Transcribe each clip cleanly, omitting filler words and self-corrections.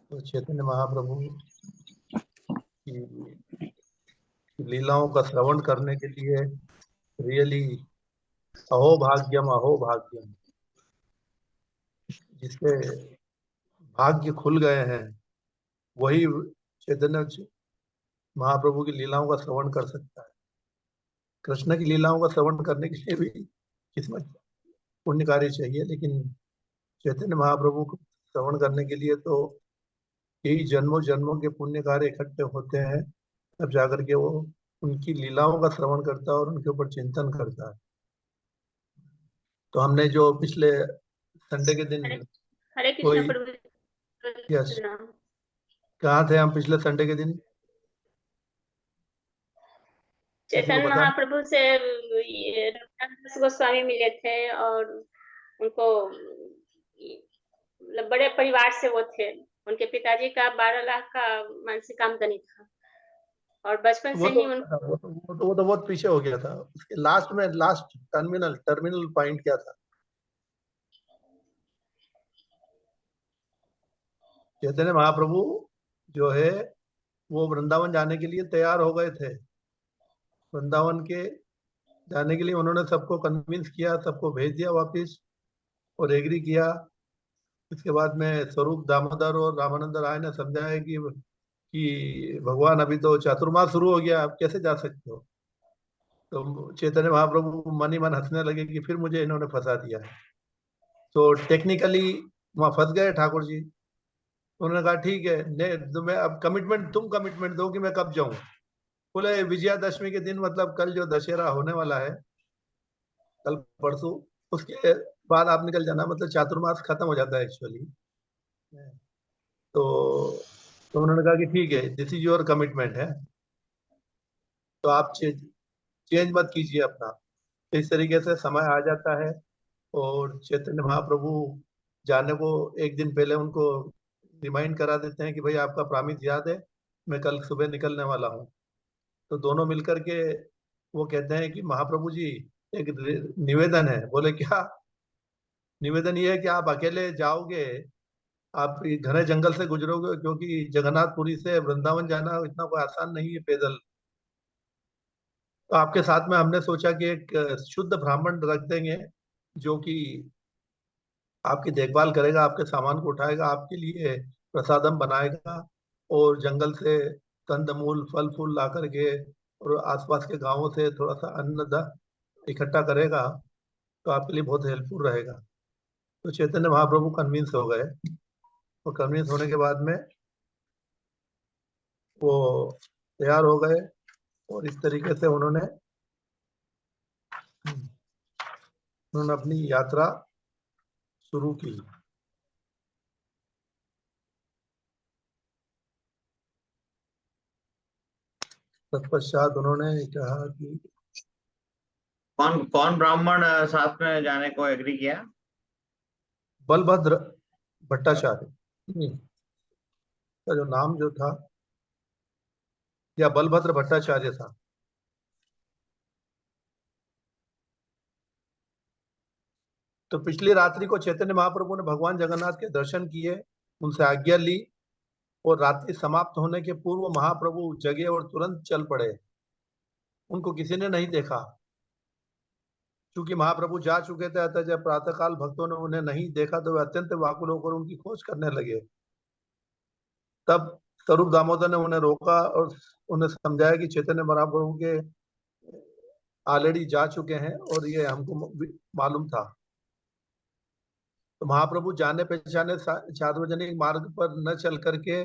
तो चैतन्य महाप्रभु की लीलाओं का श्रवण करने के लिए रियली अहोभाग्यम अहोभाग्यम, जिसके भाग्य खुल गए हैं वही चैतन्य महाप्रभु की लीलाओं का श्रवण कर सकता है। कृष्ण की लीलाओं का श्रवण करने के लिए भी किस्मत पुण्यकारी चाहिए, लेकिन चैतन्य महाप्रभु को श्रवण करने के लिए तो यही जन्मों जन्मों के पुण्य कार्य इकट्ठे होते हैं, तब जाकर के वो उनकी लीलाओं का श्रवण करता है और उनके ऊपर चिंतन करता है। तो हमने जो पिछले संडे के दिन हरे कृष्ण कोई प्रभु। यस, कहाँ थे हम पिछले संडे के दिन? चैतन्य महाप्रभु से रघुनाथ गोस्वामी मिले थे और उनको बड़े परिवार से वो थे। उनके पिताजी का 12 लाख का मानसिक आमदनी था और बचपन से ही वो तो बहुत पीछे हो गया था। उसके लास्ट में लास्ट टर्मिनल पॉइंट क्या था? चैतन्य महाप्रभु जो है वो वृंदावन जाने के लिए तैयार हो गए थे। वृंदावन के जाने के लिए उन्होंने सबको कन्विंस किया, सबको भेज दिया वापिस और एग्री किया। इसके बाद में स्वरूप दामोदर और रामानंद राय ने समझाया कि भगवान अभी तो चातुर्मास शुरू हो गया, आप कैसे जा सकते हो। तो चैतन्य महाप्रभु मन ही मन हंसने लगे कि फिर मुझे इन्होंने फंसा दिया है। तो टेक्निकली वहां फंस गए ठाकुर जी। उन्होंने कहा ठीक है, तुम्हें अब तुम कमिटमेंट दो कि मैं कब जाऊं। बोले विजयादशमी के दिन, मतलब कल जो दशहरा होने वाला है, कल परसों, उसके बाद आप निकल जाना, मतलब चातुर्मास खत्म हो जाता है एक्चुअली। तो उन्होंने कहा कि ठीक है, दिस इज योर कमिटमेंट है, तो आप चेंज मत कीजिए अपना। तो इस तरीके से समय आ जाता है और चैतन्य महाप्रभु जाने को एक दिन पहले उनको रिमाइंड करा देते हैं कि भाई आपका प्रॉमिस याद है, मैं कल सुबह निकलने वाला हूँ। तो दोनों मिलकर के वो कहते हैं कि महाप्रभु जी एक निवेदन है। बोले क्या? निवेदन ये है कि आप अकेले जाओगे, आप घने जंगल से गुजरोगे, क्योंकि जगन्नाथपुरी से वृंदावन जाना इतना कोई आसान नहीं है पैदल। तो आपके साथ में हमने सोचा कि एक शुद्ध ब्राह्मण रख देंगे जो कि आपकी देखभाल करेगा, आपके सामान को उठाएगा, आपके लिए प्रसादम बनाएगा और जंगल से कंदमूल फल फूल ला करके और आसपास के गांवों से थोड़ा सा अन्न इकट्ठा करेगा, तो आपके लिए बहुत हेल्पफुल रहेगा। तो चैतन्य महाप्रभु कन्विंस हो गए और कन्विंस होने के बाद में वो तैयार हो गए और इस तरीके से उन्होंने अपनी यात्रा शुरू की। तत्पश्चात उन्होंने कहा कि कौन कौन ब्राह्मण साथ में जाने को एग्री किया? बलभद्र भट्टाचार्य का जो नाम जो था, या बलभद्र भट्टाचार्य था। तो पिछली रात्रि को चैतन्य महाप्रभु ने भगवान जगन्नाथ के दर्शन किए, उनसे आज्ञा ली और रात्रि समाप्त होने के पूर्व महाप्रभु जगे और तुरंत चल पड़े। उनको किसी ने नहीं देखा, क्योंकि महाप्रभु जा चुके थे। अतः जब प्रातःकाल भक्तों ने उन्हें नहीं देखा तो वे अत्यंत व्याकुल होकर उनकी खोज करने लगे। तब स्वरूप दामोदर ने उन्हें रोका और उन्हें समझाया कि चैतन्य महाप्रभु के ऑलरेडी जा चुके हैं और ये हमको मालूम था। तो महाप्रभु जाने पहचाने सार्वजनिक मार्ग पर न चल करके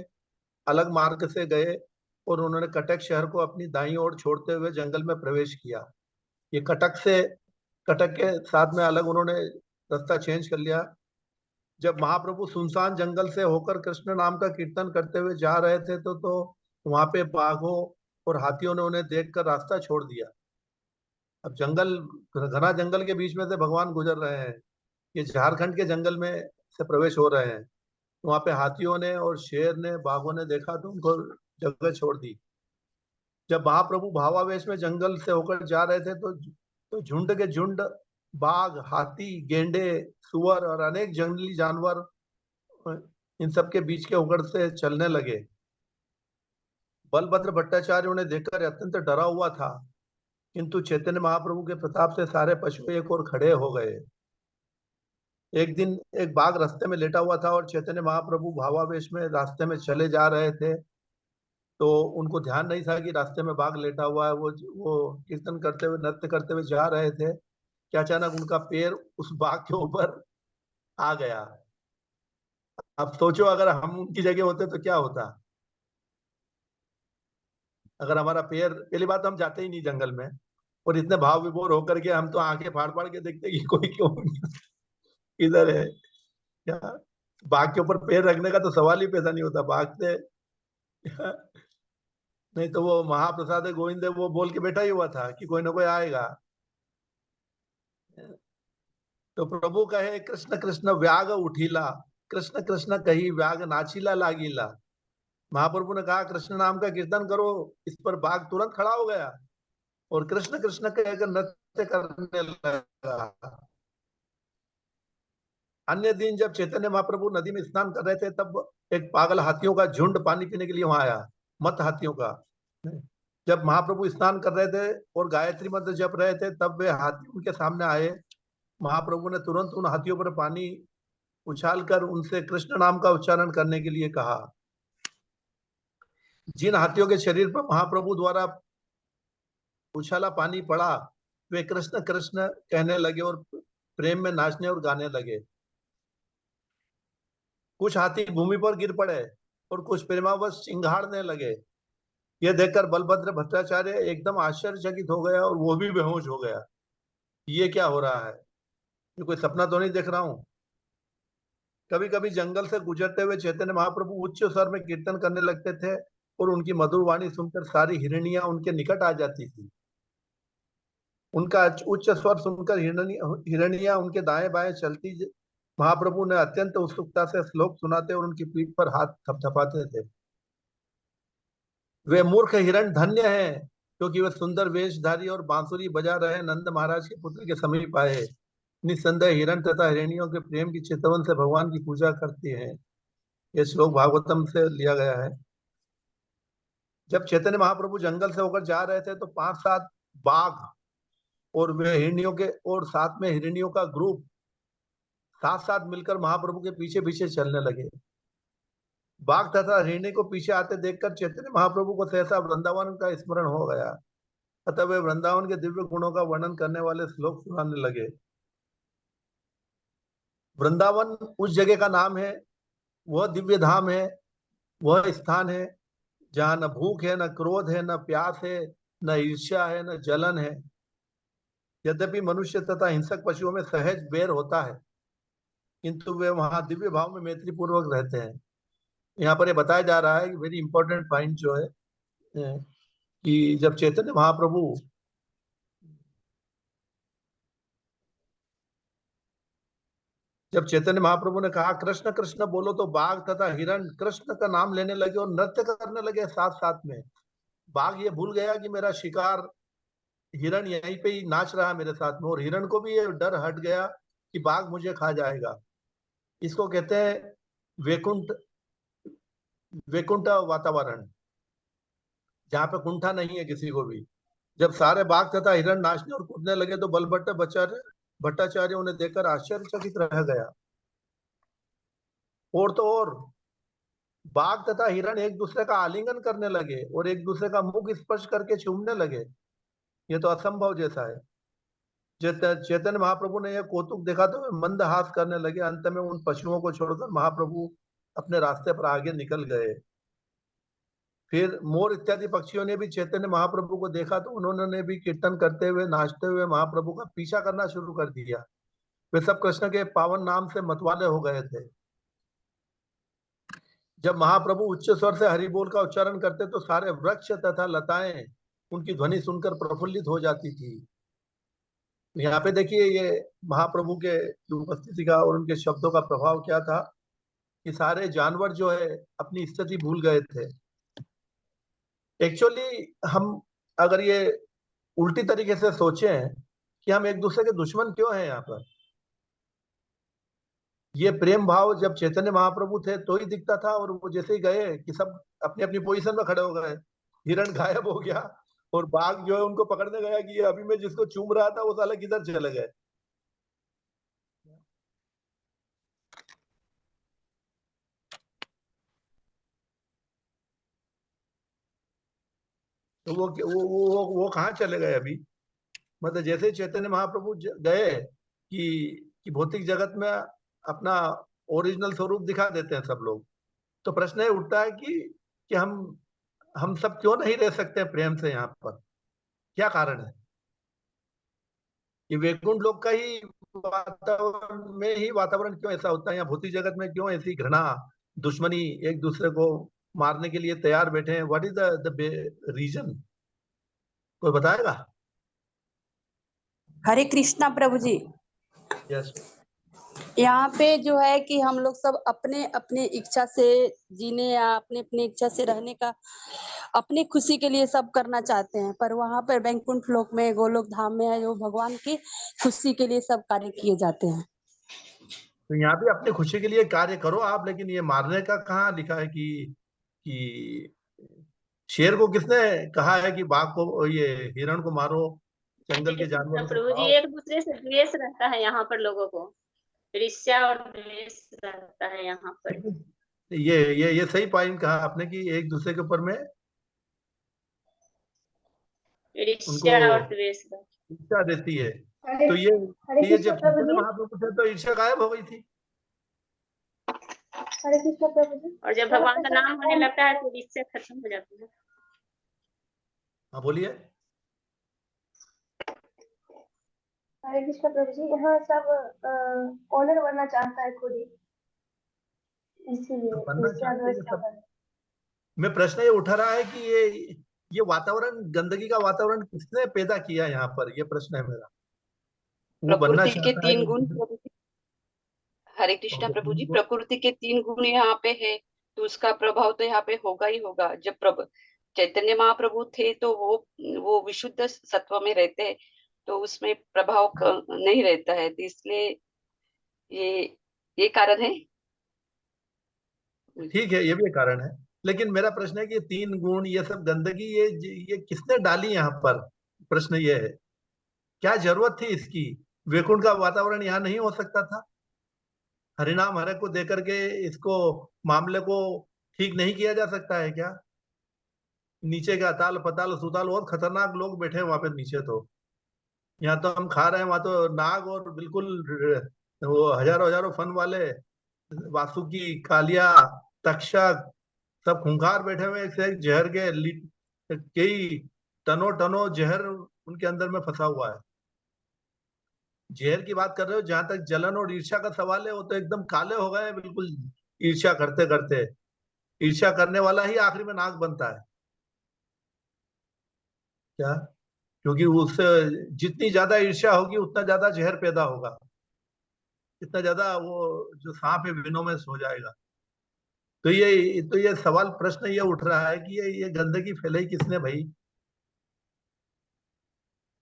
अलग मार्ग से गए और उन्होंने कटक शहर को अपनी दाईं ओर छोड़ते हुए जंगल में प्रवेश किया। ये कटक के साथ में अलग उन्होंने रास्ता चेंज कर लिया। जब महाप्रभु सुनसान जंगल से होकर कृष्ण नाम का कीर्तन करते हुए जा रहे थे तो वहां पे बाघों और हाथियों ने उन्हें देखकर रास्ता छोड़ दिया। अब घना जंगल के बीच में से भगवान गुजर रहे हैं, ये झारखंड के जंगल में से प्रवेश हो रहे हैं। तो वहां पे हाथियों ने और शेर ने बाघों ने देखा तो उनको जगह छोड़ दी। जब महाप्रभु भावावेश में जंगल से होकर जा रहे थे तो झुंड के झुंड बाघ, हाथी, गेंडे, सुअर और अनेक जंगली जानवर इन सब के बीच के होकर से चलने लगे। बलभद्र भट्टाचार्य उन्हें देखकर अत्यंत डरा हुआ था, किंतु चैतन्य महाप्रभु के प्रताप से सारे पशु एक और खड़े हो गए। एक दिन एक बाघ रास्ते में लेटा हुआ था और चैतन्य महाप्रभु भावावेश में रास्ते में चले जा रहे थे। तो उनको ध्यान नहीं था कि रास्ते में बाघ लेटा हुआ है। वो कीर्तन करते हुए, नृत्य करते हुए जा रहे थे कि अचानक उनका पैर उस बाघ के ऊपर आ गया। अब सोचो, अगर हम उनकी जगह होते तो क्या होता। अगर हमारा पैर, पहली बात तो हम जाते ही नहीं जंगल में, और इतने भाव विभोर होकर के हम तो आंखें फाड़ फाड़ के देखते कि कोई क्यों इधर है क्या। बाघ के ऊपर पैर रखने का तो सवाल ही पैदा नहीं होता। बाघ से नहीं तो वो महाप्रसाद गोविंद है, वो बोल के बैठा ही हुआ था कि कोई ना कोई आएगा। तो प्रभु कहे कृष्ण कृष्ण व्याग उठीला, कृष्ण कृष्ण कही व्याग नाचीला लागीला। महाप्रभु ने कहा कृष्ण नाम का कीर्तन करो। इस पर बाघ तुरंत खड़ा हो गया और कृष्ण कृष्ण कहकर नृत्य करने लगा। अन्य दिन जब चैतन्य महाप्रभु नदी में स्नान कर रहे थे, तब एक पागल हाथियों का झुंड पानी पीने के लिए वहां आया। मत हाथियों का। जब महाप्रभु स्नान कर रहे थे और गायत्री मंत्र जप रहे थे, तब वे हाथी उनके सामने आए। महाप्रभु ने तुरंत उन हाथियों पर पानी उछालकर उनसे कृष्ण नाम का उच्चारण करने के लिए कहा। जिन हाथियों के शरीर पर महाप्रभु द्वारा उछाला पानी पड़ा, वे कृष्ण कृष्ण कहने लगे और प्रेम में नाचने और गाने लगे। कुछ हाथी भूमि पर गिर पड़े और कुछ प्रेमावश चिंघाड़ने लगे। यह देखकर बलभद्र भट्टाचार्य एकदम आश्चर्यचकित हो गया और वो भी बेहोश हो गया। ये क्या हो रहा है? ये कोई सपना तो नहीं देख रहा हूं। कभी कभी जंगल से गुजरते हुए चैतन्य महाप्रभु उच्च स्वर में कीर्तन करने लगते थे और उनकी मधुर वाणी सुनकर सारी हिरनियां उनके निकट आ जाती थी। उनका उच्च स्वर सुनकर हिरनियां उनके दाएं बाएं चलती। महाप्रभु ने अत्यंत उत्सुकता से श्लोक सुनाते और उनकी पीठ पर हाथ थपथपाते थे। वे मूर्ख हिरण धन्य हैं, क्योंकि वे सुंदर वेशधारी और बांसुरी बजा रहे नंद महाराज के पुत्र के समीप आए। निस्संदेह हिरण तथा हिरनियों के प्रेम की चितवन से भगवान की पूजा करती हैं। ये श्लोक भागवतम से लिया गया है। जब चैतन्य महाप्रभु जंगल से होकर जा रहे थे, तो 5-7 बाघ और वे हिरनियों के और साथ में हिरनियों का ग्रुप साथ साथ मिलकर महाप्रभु के पीछे पीछे चलने लगे। बाघ तथा हिरनी को पीछे आते देखकर चैतन्य महाप्रभु को सहसा वृंदावन का स्मरण हो गया। अतः वे वृंदावन के दिव्य गुणों का वर्णन करने वाले श्लोक सुनाने लगे। वृंदावन उस जगह का नाम है, वह दिव्य धाम है, वह स्थान है जहाँ न भूख है, न क्रोध है, न प्यास है, न ईर्ष्या है, न जलन है। यद्यपि मनुष्य तथा हिंसक पशुओं में सहज बैर होता है, किंतु वे वहां दिव्य भाव में मैत्री पूर्वक रहते हैं। यहाँ पर ये बताया जा रहा है कि वेरी इंपॉर्टेंट पॉइंट जो है कि जब चैतन्य महाप्रभु ने कहा कृष्ण कृष्ण बोलो, तो बाघ तथा हिरण कृष्ण का नाम लेने लगे और नृत्य करने लगे साथ साथ में। बाघ ये भूल गया कि मेरा शिकार हिरण यहीं पे ही नाच रहा है मेरे साथ में, और हिरण को भी ये डर हट गया कि बाघ मुझे खा जाएगा। इसको कहते हैं वैकुंठ वैकुंठ वातावरण, जहाँ पे कुंठा नहीं है किसी को भी। जब सारे बाघ तथा हिरण नाचने और कूदने लगे, तो भट्टाचार्य उन्हें देखकर आश्चर्यचकित रह गया। और तो और बाघ तथा हिरण एक दूसरे का आलिंगन करने लगे और एक दूसरे का मुख स्पर्श करके चूमने लगे। ये तो असंभव जैसा है। चैतन्य महाप्रभु ने यह कौतुक देखा तो वे मंद हास करने लगे। अंत में उन पशुओं को छोड़कर महाप्रभु अपने रास्ते पर आगे निकल गए। फिर मोर इत्यादि पक्षियों ने भी चैतन्य महाप्रभु को देखा, तो उन्होंने भी कीर्तन करते हुए, नाचते हुए महाप्रभु का पीछा करना शुरू कर दिया। वे सब कृष्ण के पावन नाम से मतवाले हो गए थे। जब महाप्रभु उच्च स्वर से हरि बोल का उच्चारण करते, तो सारे वृक्ष तथा लताएं उनकी ध्वनि सुनकर प्रफुल्लित हो जाती थी। यहाँ पे देखिए, ये महाप्रभु के उपस्थिति का और उनके शब्दों का प्रभाव क्या था कि सारे जानवर जो है अपनी स्थिति भूल गए थे। एक्चुअली हम अगर ये उल्टी तरीके से सोचें कि हम एक दूसरे के दुश्मन क्यों हैं यहाँ पर। ये प्रेम भाव जब चैतन्य महाप्रभु थे तो ही दिखता था, और वो जैसे ही गए कि सब अपनी अपनी पोजीशन में खड़े हो गए, हिरण गायब हो गया और बाघ जो है उनको पकड़ने गया कि ये अभी मैं जिसको चूम रहा था वो साले किधर चले गए। तो वो कहाँ चले गए अभी। मतलब जैसे चैतन्य महाप्रभु गए कि भौतिक जगत में अपना ओरिजिनल स्वरूप दिखा देते हैं सब लोग, तो प्रश्न ये उठता है कि हम सब क्यों नहीं रह सकते प्रेम से यहाँ पर, क्या कारण है। ये वैकुंठ लोक का ही वातावरण क्यों ऐसा होता है, या भौतिक जगत में क्यों ऐसी घृणा, दुश्मनी, एक दूसरे को मारने के लिए तैयार बैठे हैं। व्हाट इज द रीजन, कोई बताएगा। हरे कृष्णा प्रभु जी। यस। यहाँ पे जो है कि हम लोग सब अपने अपने इच्छा से जीने या अपने अपने इच्छा से रहने का अपनी खुशी के लिए सब करना चाहते हैं, पर वहाँ पर वैकुंठ लोक में, गोलोक धाम में है जो भगवान की खुशी के लिए सब कार्य किए जाते हैं। तो यहाँ भी अपनी खुशी के लिए कार्य करो आप, लेकिन ये मारने का कहाँ लिखा है कि शेर को किसने कहा है कि बाघ को, ये हिरण को मारो, जंगल के जानवरों को प्रभु जी, खाओ। एक दूसरे से द्वेष रहता है यहाँ पर, लोगों को ईर्ष्या और द्वेष रहता है यहाँ पर। ये सही पॉइंट कहा आपने कि एक दूसरे के ऊपर में उनको ईर्ष्या और द्वेष ईर्ष्या देती है। तो ये जब चैतन्य महाप्रभु थे तो ईर्ष्या गायब हो गई थी। हरे कृष्ण प्रभु जी। और जब भगवान का नाम होने लगता है तो ईर्ष्या खत्म हो जाती है। हाँ बोलिए। हरे कृष्ण प्रभु जी, यहाँ सब ऑनर बनना चाहता है खुद ही, इसीलिए बनना ईर्ष्या चाहते द्वेष हैं का सब। बना। मैं प्रश्न ये उठा रहा है कि ये वातावरण, गंदगी का वातावरण किसने पैदा किया यहाँ पर, ये प्रश्न है मेरा। वो बनना प्रकृति के चाहता है। 3 गुण प्रभु जी। हरे कृष्णा प्रभु जी, प्रकृति के 3 गुण यहाँ पे है, तो उसका प्रभाव तो यहाँ पे होगा ही होगा। जब प्रभु चैतन्य महाप्रभु थे तो वो विशुद्ध सत्व में रहते हैं, तो उसमें प्रभाव नहीं रहता है, तो इसलिए ये कारण है। ठीक है, ये भी एक कारण है, लेकिन मेरा प्रश्न है कि ये 3 गुण, ये सब गंदगी, ये किसने डाली यहाँ पर। प्रश्न ये है, क्या जरूरत थी इसकी। वैकुंठ का वातावरण यहाँ नहीं हो सकता था। हरिनाम हरे को देकर के इसको, मामले को ठीक नहीं किया जा सकता है क्या। नीचे का अताल पताल सुताल बहुत खतरनाक लोग बैठे हैं वहां पे नीचे। तो यहाँ तो हम खा रहे हैं, वहां तो नाग और बिल्कुल वो हजारों हजारों फन वाले वासुकी, कालिया, तक्षक, सब खूंखार बैठे हुए, एक से एक जहर के कई टनों टनों जहर उनके अंदर में फंसा हुआ है। जहर की बात कर रहे हो, जहां तक जलन और ईर्ष्या का सवाल है, वो तो एकदम काले हो गए बिल्कुल ईर्ष्या करते करते। ईर्ष्या करने वाला ही आखिरी में नाग बनता है क्या, क्योंकि उससे जितनी ज्यादा ईर्ष्या होगी उतना ज्यादा जहर पैदा होगा, इतना ज्यादा वो जो सांप है विनोमेस हो जाएगा। तो ये सवाल, प्रश्न ये उठ रहा है कि ये गंदगी फैलाई किसने भाई।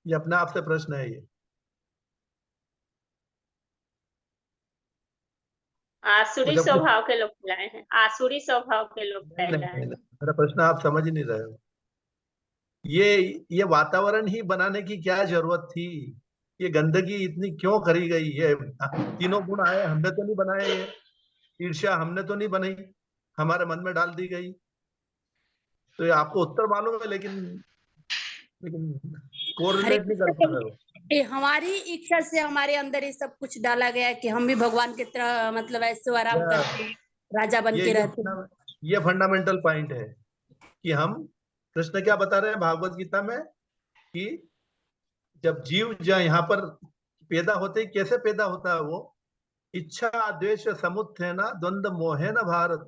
ये अपने आप से प्रश्न है ये। आसुरी जब स्वभाव के लोग फैलाए हैं, आसुरी स्वभाव के लोग नहीं, नहीं, फैलाए नहीं, हैं। मेरा प्रश्न आप समझ नहीं रहे हो। ये वातावरण ही बनाने की क्या जरूरत थी। ये गंदगी इतनी क्यों करी गई। ये 3 गुण आए, हमने तो नहीं बनाए। ये ईर्ष्या हमने तो नहीं बनाई, हमारे मन में डाल दी गई। तो ये आपको उत्तर मालूम है, लेकिन हरे कोरिलेट नहीं कृष्ण कर पा प्रभु रहे हो। जी, ये हमारी इच्छा से हमारे अंदर ये सब कुछ डाला गया है कि हम भी भगवान की तरह मतलब ऐसे आराम करते हैं, राजा बन ये के ये रहते हैं। ये फंडामेंटल पॉइंट है कि हम, कृष्ण क्या बता रहे हैं भागवत गीता में, कि जब जीव यहाँ पर पैदा होते ही कैसे पैदा होता है वो, इच्छा द्वेष समुत्थेन द्वंद्व मोहेन भारत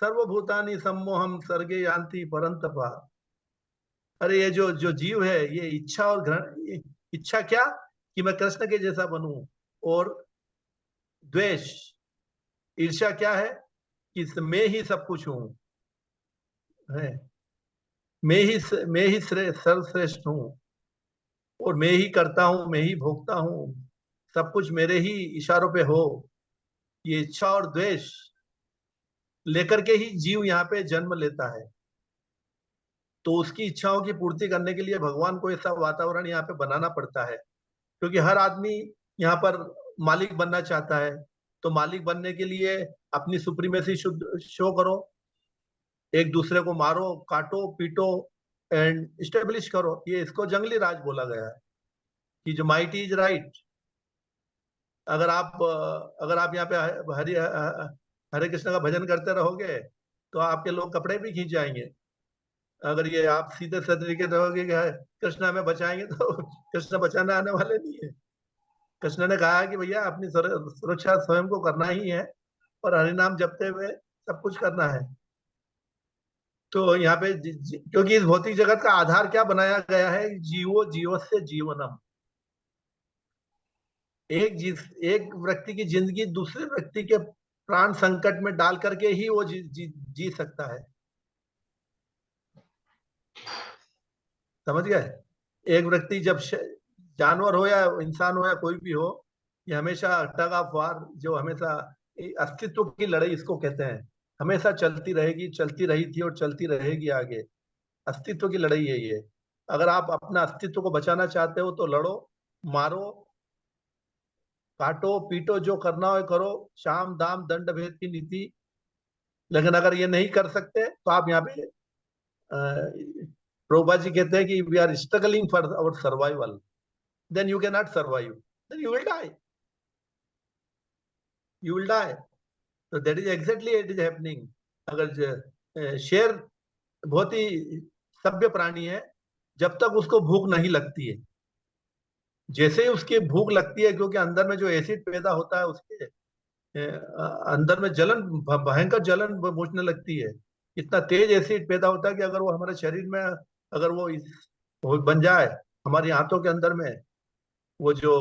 सर्वभूतानि सम्मोहम सर्गे यान्ति परंतपा। अरे ये जो जीव है, ये इच्छा और इच्छा क्या, कि मैं कृष्ण के जैसा बनूं, और द्वेष, ईर्ष्या क्या है कि मैं ही सब कुछ हूं, है मैं ही सर्वश्रेष्ठ हूं। और मैं ही करता हूं, मैं ही भोगता हूं, सब कुछ मेरे ही इशारों पे हो, ये इच्छा और द्वेष लेकर के ही जीव यहाँ पे जन्म लेता है। तो उसकी इच्छाओं की पूर्ति करने के लिए भगवान को ऐसा वातावरण यहाँ पे बनाना पड़ता है, क्योंकि हर आदमी यहाँ पर मालिक बनना चाहता है। तो मालिक बनने के लिए अपनी सुप्रीमेसी शुद्ध शो करो, एक दूसरे को मारो, काटो, पीटो एंड स्टेब्लिश करो। ये इसको जंगली राज बोला गया है कि जो माइट इज राइट। अगर आप यहाँ पे हरे कृष्ण का भजन करते रहोगे तो आपके लोग कपड़े भी खींच जाएंगे। अगर ये आप सीधे तरीके से रहोगे कि कृष्ण हमें बचाएंगे, तो कृष्ण बचाने आने वाले नहीं है। कृष्ण ने कहा है कि भैया अपनी सुरक्षा स्वयं को करना ही है और हरिनाम जपते हुए सब कुछ करना है। तो यहाँ पे क्योंकि इस भौतिक जगत का आधार क्या बनाया गया है, जीवो जीवस्य जीवनम। एक व्यक्ति की जिंदगी दूसरे व्यक्ति के प्राण संकट में डाल करके ही वो जी सकता है। समझ गए? एक व्यक्ति जब जानवर हो या इंसान हो या कोई भी हो, ये हमेशा टग ऑफ वार, जो हमेशा अस्तित्व की लड़ाई इसको कहते हैं, हमेशा चलती रहेगी, चलती रही थी और चलती रहेगी आगे। अस्तित्व की लड़ाई है ये। अगर आप अपना अस्तित्व को बचाना चाहते हो तो लड़ो, मारो, काटो, पीटो, जो करना हो करो, शाम दाम दंड भेद की नीति। लेकिन अगर ये नहीं कर सकते तो आप यहाँ पे प्रभुपाद जी कहते हैं कि we are struggling for our survival, then you can not survive, then you will die, you will die. तो that is exactly it is happening. अगर शेर बहुत ही सभ्य प्राणी है, जब तक उसको भूख नहीं लगती है। जैसे ही उसकी भूख लगती है, क्योंकि अंदर में जो एसिड पैदा होता है उसके अंदर में जलन, भयंकर जलन बूझने लगती है। इतना तेज एसिड पैदा होता है कि अगर वो हमारे शरीर में, अगर वो बन जाए हमारी आंतों के अंदर में, वो जो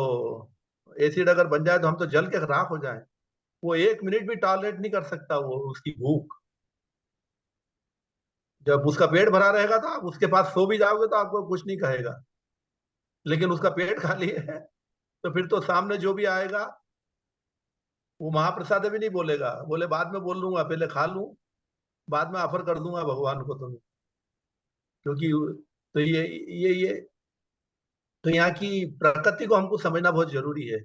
एसिड अगर बन जाए तो हम तो जल के राख हो जाएं। वो 1 मिनट भी टॉलरेट नहीं कर सकता वो उसकी भूख। जब उसका पेट भरा रहेगा तो आप उसके पास सो भी जाओगे तो आपको कुछ नहीं कहेगा, लेकिन उसका पेट खाली है तो फिर तो सामने जो भी आएगा वो महाप्रसाद भी नहीं बोलेगा, बोले बाद में बोल लूंगा, पहले खा लूं, बाद में ऑफर कर दूंगा भगवान को तुम्हें। क्योंकि तो ये तो यहाँ की प्रकृति को हमको समझना बहुत जरूरी है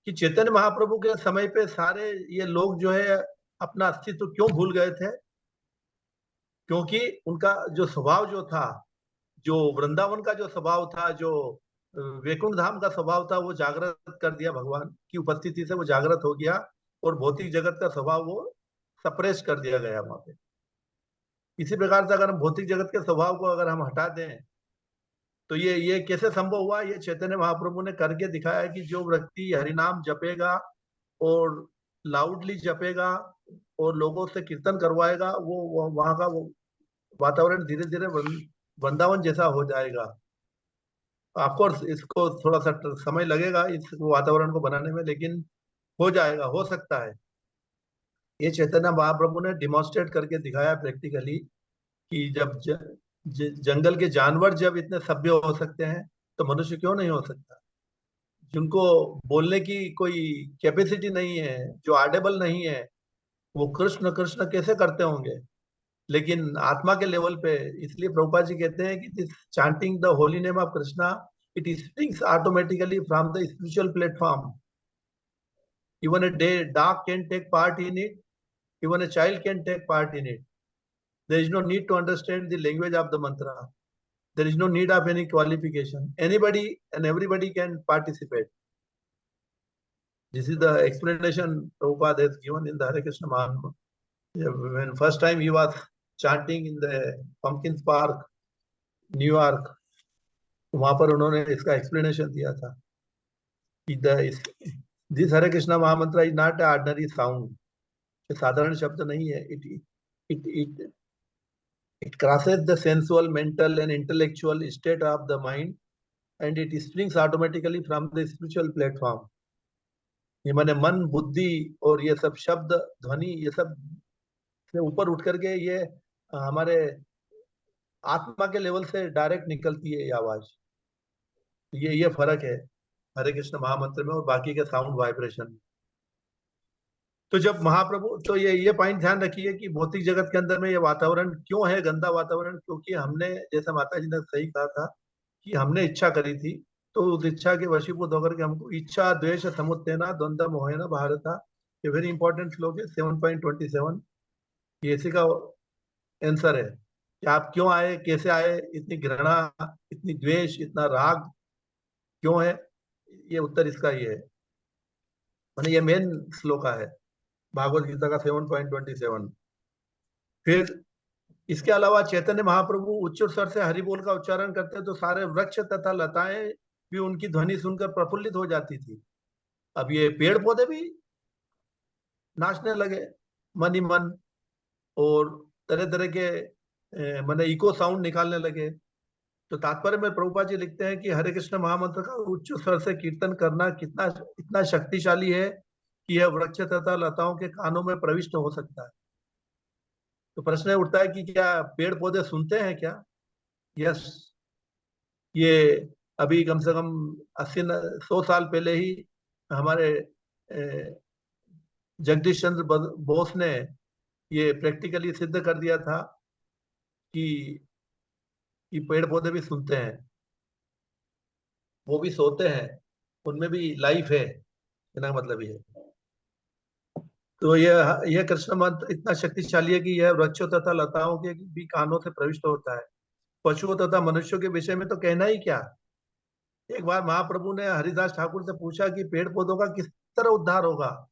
कि चैतन्य महाप्रभु के समय पे सारे ये लोग जो है अपना अस्तित्व क्यों भूल गए थे। क्योंकि उनका जो स्वभाव जो था, जो वृंदावन का जो स्वभाव था, जो वैकुंठ धाम का स्वभाव था, वो जागृत कर दिया भगवान की उपस्थिति से, वो जागृत हो गया और भौतिक जगत का स्वभाव वो सप्रेस कर दिया गया वहां पे। इसी प्रकार से अगर हम भौतिक जगत के स्वभाव को अगर हम हटा दें तो ये कैसे संभव हुआ? ये चैतन्य महाप्रभु ने करके दिखाया कि जो व्यक्ति हरिनाम जपेगा और लाउडली जपेगा और लोगों से कीर्तन करवाएगा, वो वहां का वो वातावरण धीरे धीरे वृंदावन जैसा हो जाएगा। ऑफकोर्स इसको थोड़ा सा समय लगेगा इस वातावरण को बनाने में, लेकिन हो जाएगा, हो सकता है। ये चैतन्य महाप्रभु ने डिमॉन्स्ट्रेट करके दिखाया प्रैक्टिकली कि जब जंगल के जानवर जब इतने सभ्य हो सकते हैं तो मनुष्य क्यों नहीं हो सकता? जिनको बोलने की कोई कैपेसिटी नहीं है, जो ऑडिबल नहीं है, वो कृष्ण कृष्ण कैसे करते होंगे? लेकिन आत्मा के लेवल पे, इसलिए प्रभुपाद जी कहते हैं कि this chanting the holy name of Krishna, it springs automatically from the spiritual platform. Even a dog can take part in it, even a child can take part in it. There is no need to understand the language of the mantra. There is no need of any qualification. Anybody and everybody can participate. This is the explanation Prabhupada has given in the Hare Krishna Mahamantra. When first time he was chanting in the Pumpkins Park, New York, वहां पर उन्होंने इसका explanation दिया था कि this हरे कृष्णा महामंत्र is not a ordinary sound, साधारण शब्द नहीं है। It crosses the sensual, mental and intellectual state of the mind and it springs automatically from the spiritual platform. ये माने मन, बुद्धि और ये सब शब्द, ध्वनि, ये सब से ऊपर उठ करके ये हमारे आत्मा के लेवल से डायरेक्ट निकलती है ये आवाज। ये फर्क है हरे कृष्ण महामंत्र में और बाकी के साउंड वाइब्रेशन में। तो जब महाप्रभु, तो ये पॉइंट ध्यान रखिए कि भौतिक जगत के अंदर में ये वातावरण क्यों है गंदा वातावरण, क्योंकि हमने, जैसा माता जी ने सही कहा था, कि हमने इच्छा करी थी, तो उस इच्छा के वशीभूत होकर के हमको इच्छा द्वेष समुत्तेना द्वंद्व मोहेना भारता, ये वेरी इंपॉर्टेंट श्लोक है 7.27। ये इसी का आंसर है कि आप क्यों आए, कैसे आए, इतनी घृणा, इतनी द्वेष, इतना राग क्यों है, ये उत्तर इसका ये है। माने ये मेन श्लोका है भागवत गीता का 7.27। फिर इसके अलावा चैतन्य महाप्रभु उच्च स्वर से हरि बोल का उच्चारण करते हैं तो सारे वृक्ष तथा लताएं भी उनकी ध्वनि सुनकर प्रफुल्लित हो जाती थी। अब ये पेड़ पौधे भी नाचने लगे मन ही मन, और तरह तरह के माने इको साउंड निकालने लगे। तो तात्पर्य में प्रभुपाद जी लिखते हैं कि हरे कृष्ण महामंत्र का उच्च स्वर से कीर्तन करना कितना इतना शक्तिशाली है कि यह वृक्ष तथा लताओं के कानों में प्रविष्ट हो सकता है। तो प्रश्न उठता है कि क्या पेड़ पौधे सुनते हैं क्या? यस, ये अभी कम से कम 80-100 साल पहले ही हमारे जगदीश चंद्र बोस ने ये प्रैक्टिकली सिद्ध कर दिया था कि पेड़ पौधे भी सुनते हैं, वो भी सोते हैं, उनमें भी लाइफ है, कहने का मतलब ये है। तो यह कृष्ण मंत्र इतना शक्तिशाली है कि यह वृक्षों तथा लताओं के भी कानों से प्रविष्ट होता है। पशुओं तथा मनुष्यों के विषय में तो कहना ही क्या। एक बार महाप्रभु ने हरिदास ठाकुर से पूछा कि पेड़ पौधों का किस तरह उद्धार होगा।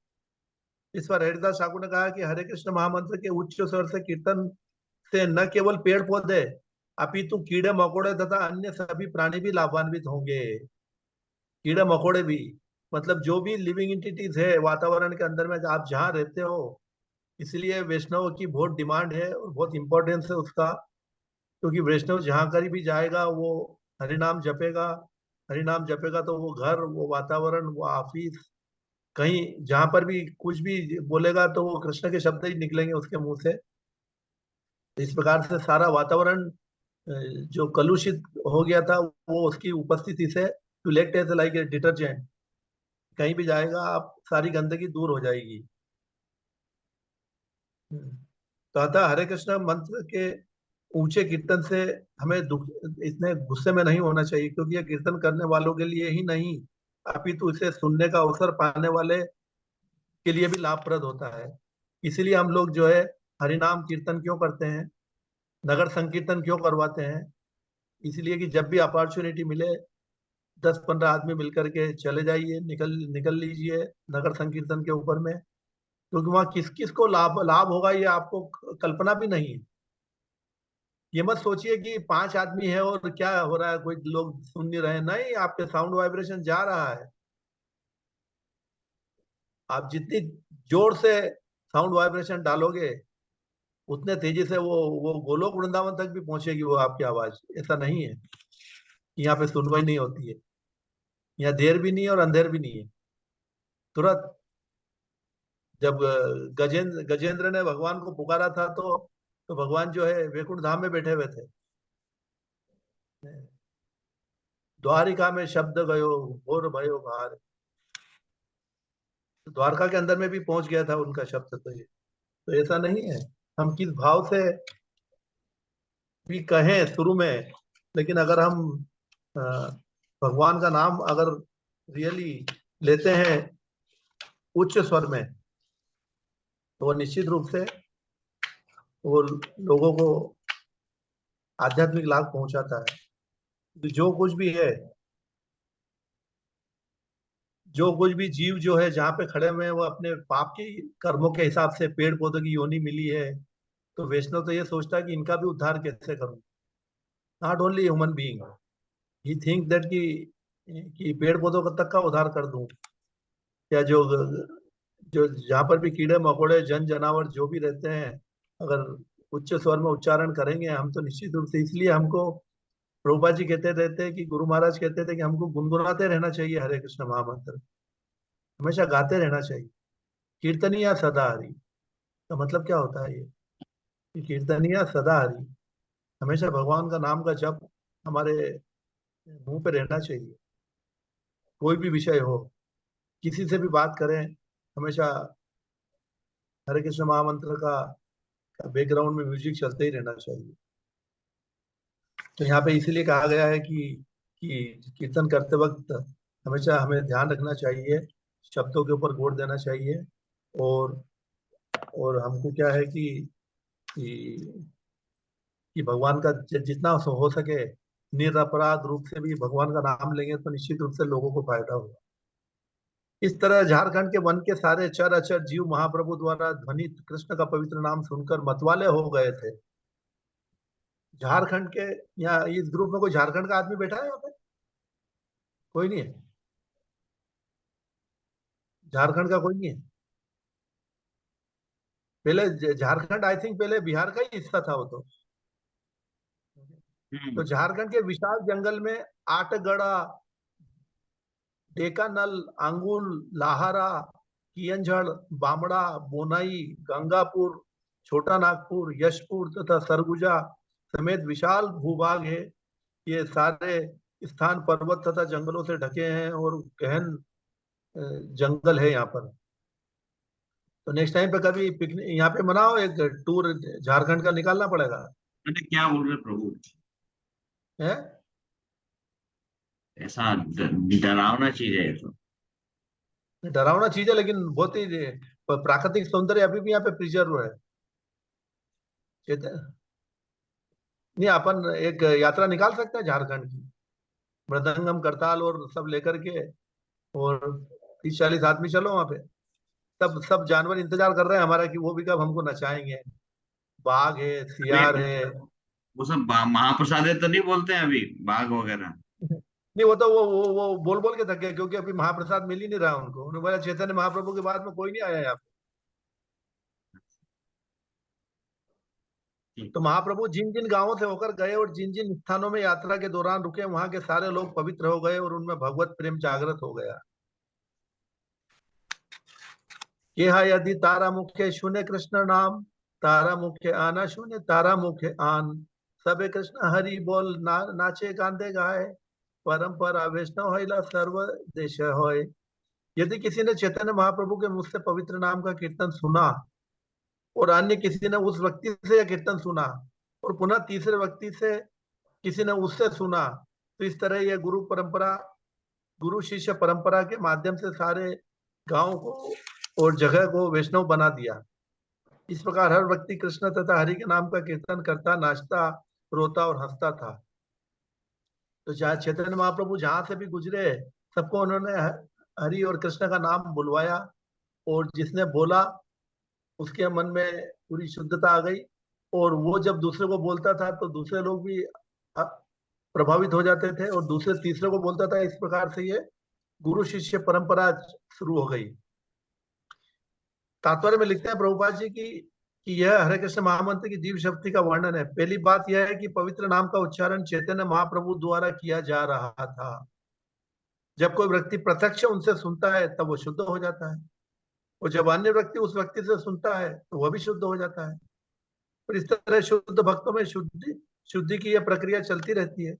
इस पर हरिदास ठाकुर ने कहा कि हरे कृष्ण महामंत्र के उच्च स्वर से कीर्तन से न केवल पेड़ पौधे अपितु कीड़े मकोड़े तथा अन्य सभी प्राणी भी लाभान्वित होंगे। कीड़े मकोड़े भी, मतलब जो भी लिविंग एंटिटीज है वातावरण के अंदर में आप जहाँ रहते हो, इसलिए वैष्णव की बहुत डिमांड है और बहुत इंपॉर्टेंस है उसका, क्योंकि वैष्णव जहाँ कहीं भी जाएगा वो हरिनाम जपेगा, हरिनाम जपेगा तो वो घर, वो वातावरण, वो ऑफिस, कहीं जहां पर भी कुछ भी बोलेगा तो वो कृष्ण के शब्द ही निकलेंगे उसके मुंह से। इस प्रकार से सारा वातावरण जो कलुषित हो गया था वो उसकी उपस्थिति से to act as like a detergent, कहीं भी जाएगा आप सारी गंदगी दूर हो जाएगी। तो अतः हरे कृष्ण मंत्र के ऊंचे कीर्तन से हमें दुख, इतने गुस्से में नहीं होना चाहिए, क्योंकि यह कीर्तन करने वालों के लिए ही नहीं अपितु इसे सुनने का अवसर पाने वाले के लिए भी लाभप्रद होता है। इसीलिए हम लोग जो है हरिनाम कीर्तन क्यों करते हैं, नगर संकीर्तन क्यों करवाते हैं, इसलिए कि जब भी अपॉर्चुनिटी मिले 10-15 आदमी मिलकर के चले जाइए, निकल लीजिए नगर संकीर्तन के ऊपर में, क्योंकि वहां किस किस को लाभ लाभ होगा ये आपको कल्पना भी नहीं है। ये मत सोचिए कि 5 आदमी है और क्या हो रहा है, कोई लोग सुन नहीं रहे, नहीं, आपके साउंड वाइब्रेशन जा रहा है। आप जितनी जोर से साउंड वाइब्रेशन डालोगे उतने तेजी से वो गोलोक वृंदावन तक भी पहुंचेगी वो आपकी आवाज। ऐसा नहीं है कि यहाँ पे सुनवाई नहीं होती है, यहाँ देर भी नहीं है और अंधेर भी नहीं है। तुरंत जब गजेंद्र ने भगवान को पुकारा था तो भगवान जो है वैकुंठ धाम में बैठे हुए थे। द्वारिका में शब्द गयो घोर भयो भार, द्वारका के अंदर में भी पहुंच गया था उनका शब्द। तो ये तो ऐसा नहीं है, हम किस भाव से भी कहें शुरू में, लेकिन अगर हम अ, भगवान का नाम अगर रियली लेते हैं उच्च स्वर में, तो वो निश्चित रूप से वो लोगों को आध्यात्मिक लाभ पहुंचाता है। तो जो कुछ भी जीव जो है जहाँ पे खड़े हुए हैं वो अपने पाप के कर्मों के हिसाब से पेड़ पौधों की योनि मिली है, तो वैष्णव तो ये सोचता है कि इनका भी उद्धार कैसे करूं। Not only human being, he think that कि पेड़ पौधों तक का उद्धार कर दूं, या जो जो जहाँ पर भी कीड़े मकोड़े जन जानवर जो भी रहते हैं, अगर उच्च स्वर में उच्चारण करेंगे हम तो निश्चित रूप से। इसलिए हमको प्रभुपाद जी कहते रहते हैं कि गुरु महाराज कहते थे कि हमको गुनगुनाते रहना चाहिए हरे कृष्ण महामंत्र, हमेशा गाते रहना चाहिए। कीर्तनिया सदा हरि का मतलब क्या होता है ये, कि कीर्तनिया सदा हरि, हमेशा भगवान का नाम का जप हमारे मुंह पे रहना चाहिए। कोई भी विषय हो, किसी से भी बात करें, हमेशा हरे कृष्ण महामंत्र का बैकग्राउंड में म्यूजिक चलते ही रहना चाहिए। तो यहाँ पे इसीलिए कहा गया है कि कीर्तन करते वक्त हमेशा हमें ध्यान रखना चाहिए, शब्दों के ऊपर जोर देना चाहिए, और और हमको क्या है कि कि भगवान का जितना हो सके निरपराध रूप से भी भगवान का नाम लेंगे तो निश्चित रूप से लोगों को फायदा होगा। इस तरह झारखंड के वन के सारे चर अचर जीव महाप्रभु द्वारा ध्वनित कृष्ण का पवित्र नाम सुनकर मतवाले हो गए थे। झारखंड के, यहाँ इस ग्रुप में कोई झारखंड का आदमी बैठा है यहाँ पे? कोई नहीं है? झारखंड का कोई नहीं है? पहले झारखंड आई थिंक पहले बिहार का ही हिस्सा था वो तो झारखंड के विशाल जंगल में आटगड़ा, डेकानल, आंगुल, लाहारा, कियंझड़, बामड़ा, बोनाई, गंगापुर, छोटा नागपुर, यशपुर तथा सरगुजा समेत विशाल भूभाग है। ये सारे स्थान पर्वत तथा जंगलों से ढके हैं और गहन जंगल है यहाँ पर। तो नेक्स्ट टाइम पे कभी पिकनिक यहाँ पे मनाओ, एक टूर झारखंड का निकालना पड़ेगा। अरे क्या बोल रहे प्रभु, है ऐसा डरावना चीज है ये तो। डरावना चीज है, लेकिन बहुत ही प्राकृतिक सौंदर्य अभी भी यहाँ पे प्रिजर्व है। नहीं, अपन एक यात्रा निकाल सकते हैं झारखंड की, मृदंगम करताल और सब लेकर के, और 30-40 आदमी चलो वहां पे। सब जानवर इंतजार कर रहे हैं हमारा कि वो भी कब हमको नचाएंगे। बाघ है, सियार है। वो सब महाप्रसादे तो नहीं बोलते हैं अभी, बाघ वगैरह? नहीं, वो तो वो बोल बोल के थक गए, क्योंकि अभी महाप्रसाद मिल ही नहीं रहा उनको। उन्होंने बोला चैतन्य महाप्रभु के बाद में कोई नहीं आया यहाँ पे। तो महाप्रभु जिन जिन गांवों से होकर गए और जिन जिन स्थानों में यात्रा के दौरान रुके, वहां के सारे लोग पवित्र हो गए और उनमें भगवत प्रेम जागृत हो गया। यदि तारा मुखे शून्य कृष्ण नाम, तारा मुखे आना शून्य तारा मुखे आन, सबे कृष्ण हरि बोल नाचे गांधे गाए, परंपरा वैष्णव हैला सर्व देश होय। यदि किसी ने चैतन्य महाप्रभु के मुझसे पवित्र नाम का कीर्तन सुना और अन्य किसी ने उस व्यक्ति से यह कीर्तन सुना और पुनः तीसरे व्यक्ति से किसी ने उससे सुना, तो इस तरह यह गुरु शिष्य परंपरा के माध्यम से सारे गांव को और जगह को वैष्णव बना दिया। इस प्रकार हर व्यक्ति कृष्ण तथा हरि के नाम का कीर्तन करता, नाचता, रोता और हंसता था। तो चैतन्य महाप्रभु जहां से भी गुजरे, सबको उन्होंने हरि और कृष्ण का नाम बुलवाया, और जिसने बोला उसके मन में पूरी शुद्धता आ गई, और वो जब दूसरे को बोलता था तो दूसरे लोग भी प्रभावित हो जाते थे, और दूसरे तीसरे को बोलता था। इस प्रकार से ये गुरु शिष्य परंपरा शुरू हो गई। तात्पर्य में लिखते हैं प्रभुपाद जी कि यह हरे कृष्ण महामंत्र की दिव्य शक्ति का वर्णन है। पहली बात यह है कि पवित्र नाम का उच्चारण चैतन्य महाप्रभु द्वारा किया जा रहा था। जब कोई व्यक्ति प्रत्यक्ष उनसे सुनता है तब वो शुद्ध हो जाता है, और जब अन्य व्यक्ति उस व्यक्ति से सुनता है तो वह भी शुद्ध हो जाता है। और इस तरह शुद्ध भक्तों में शुद्धि की यह प्रक्रिया चलती रहती है।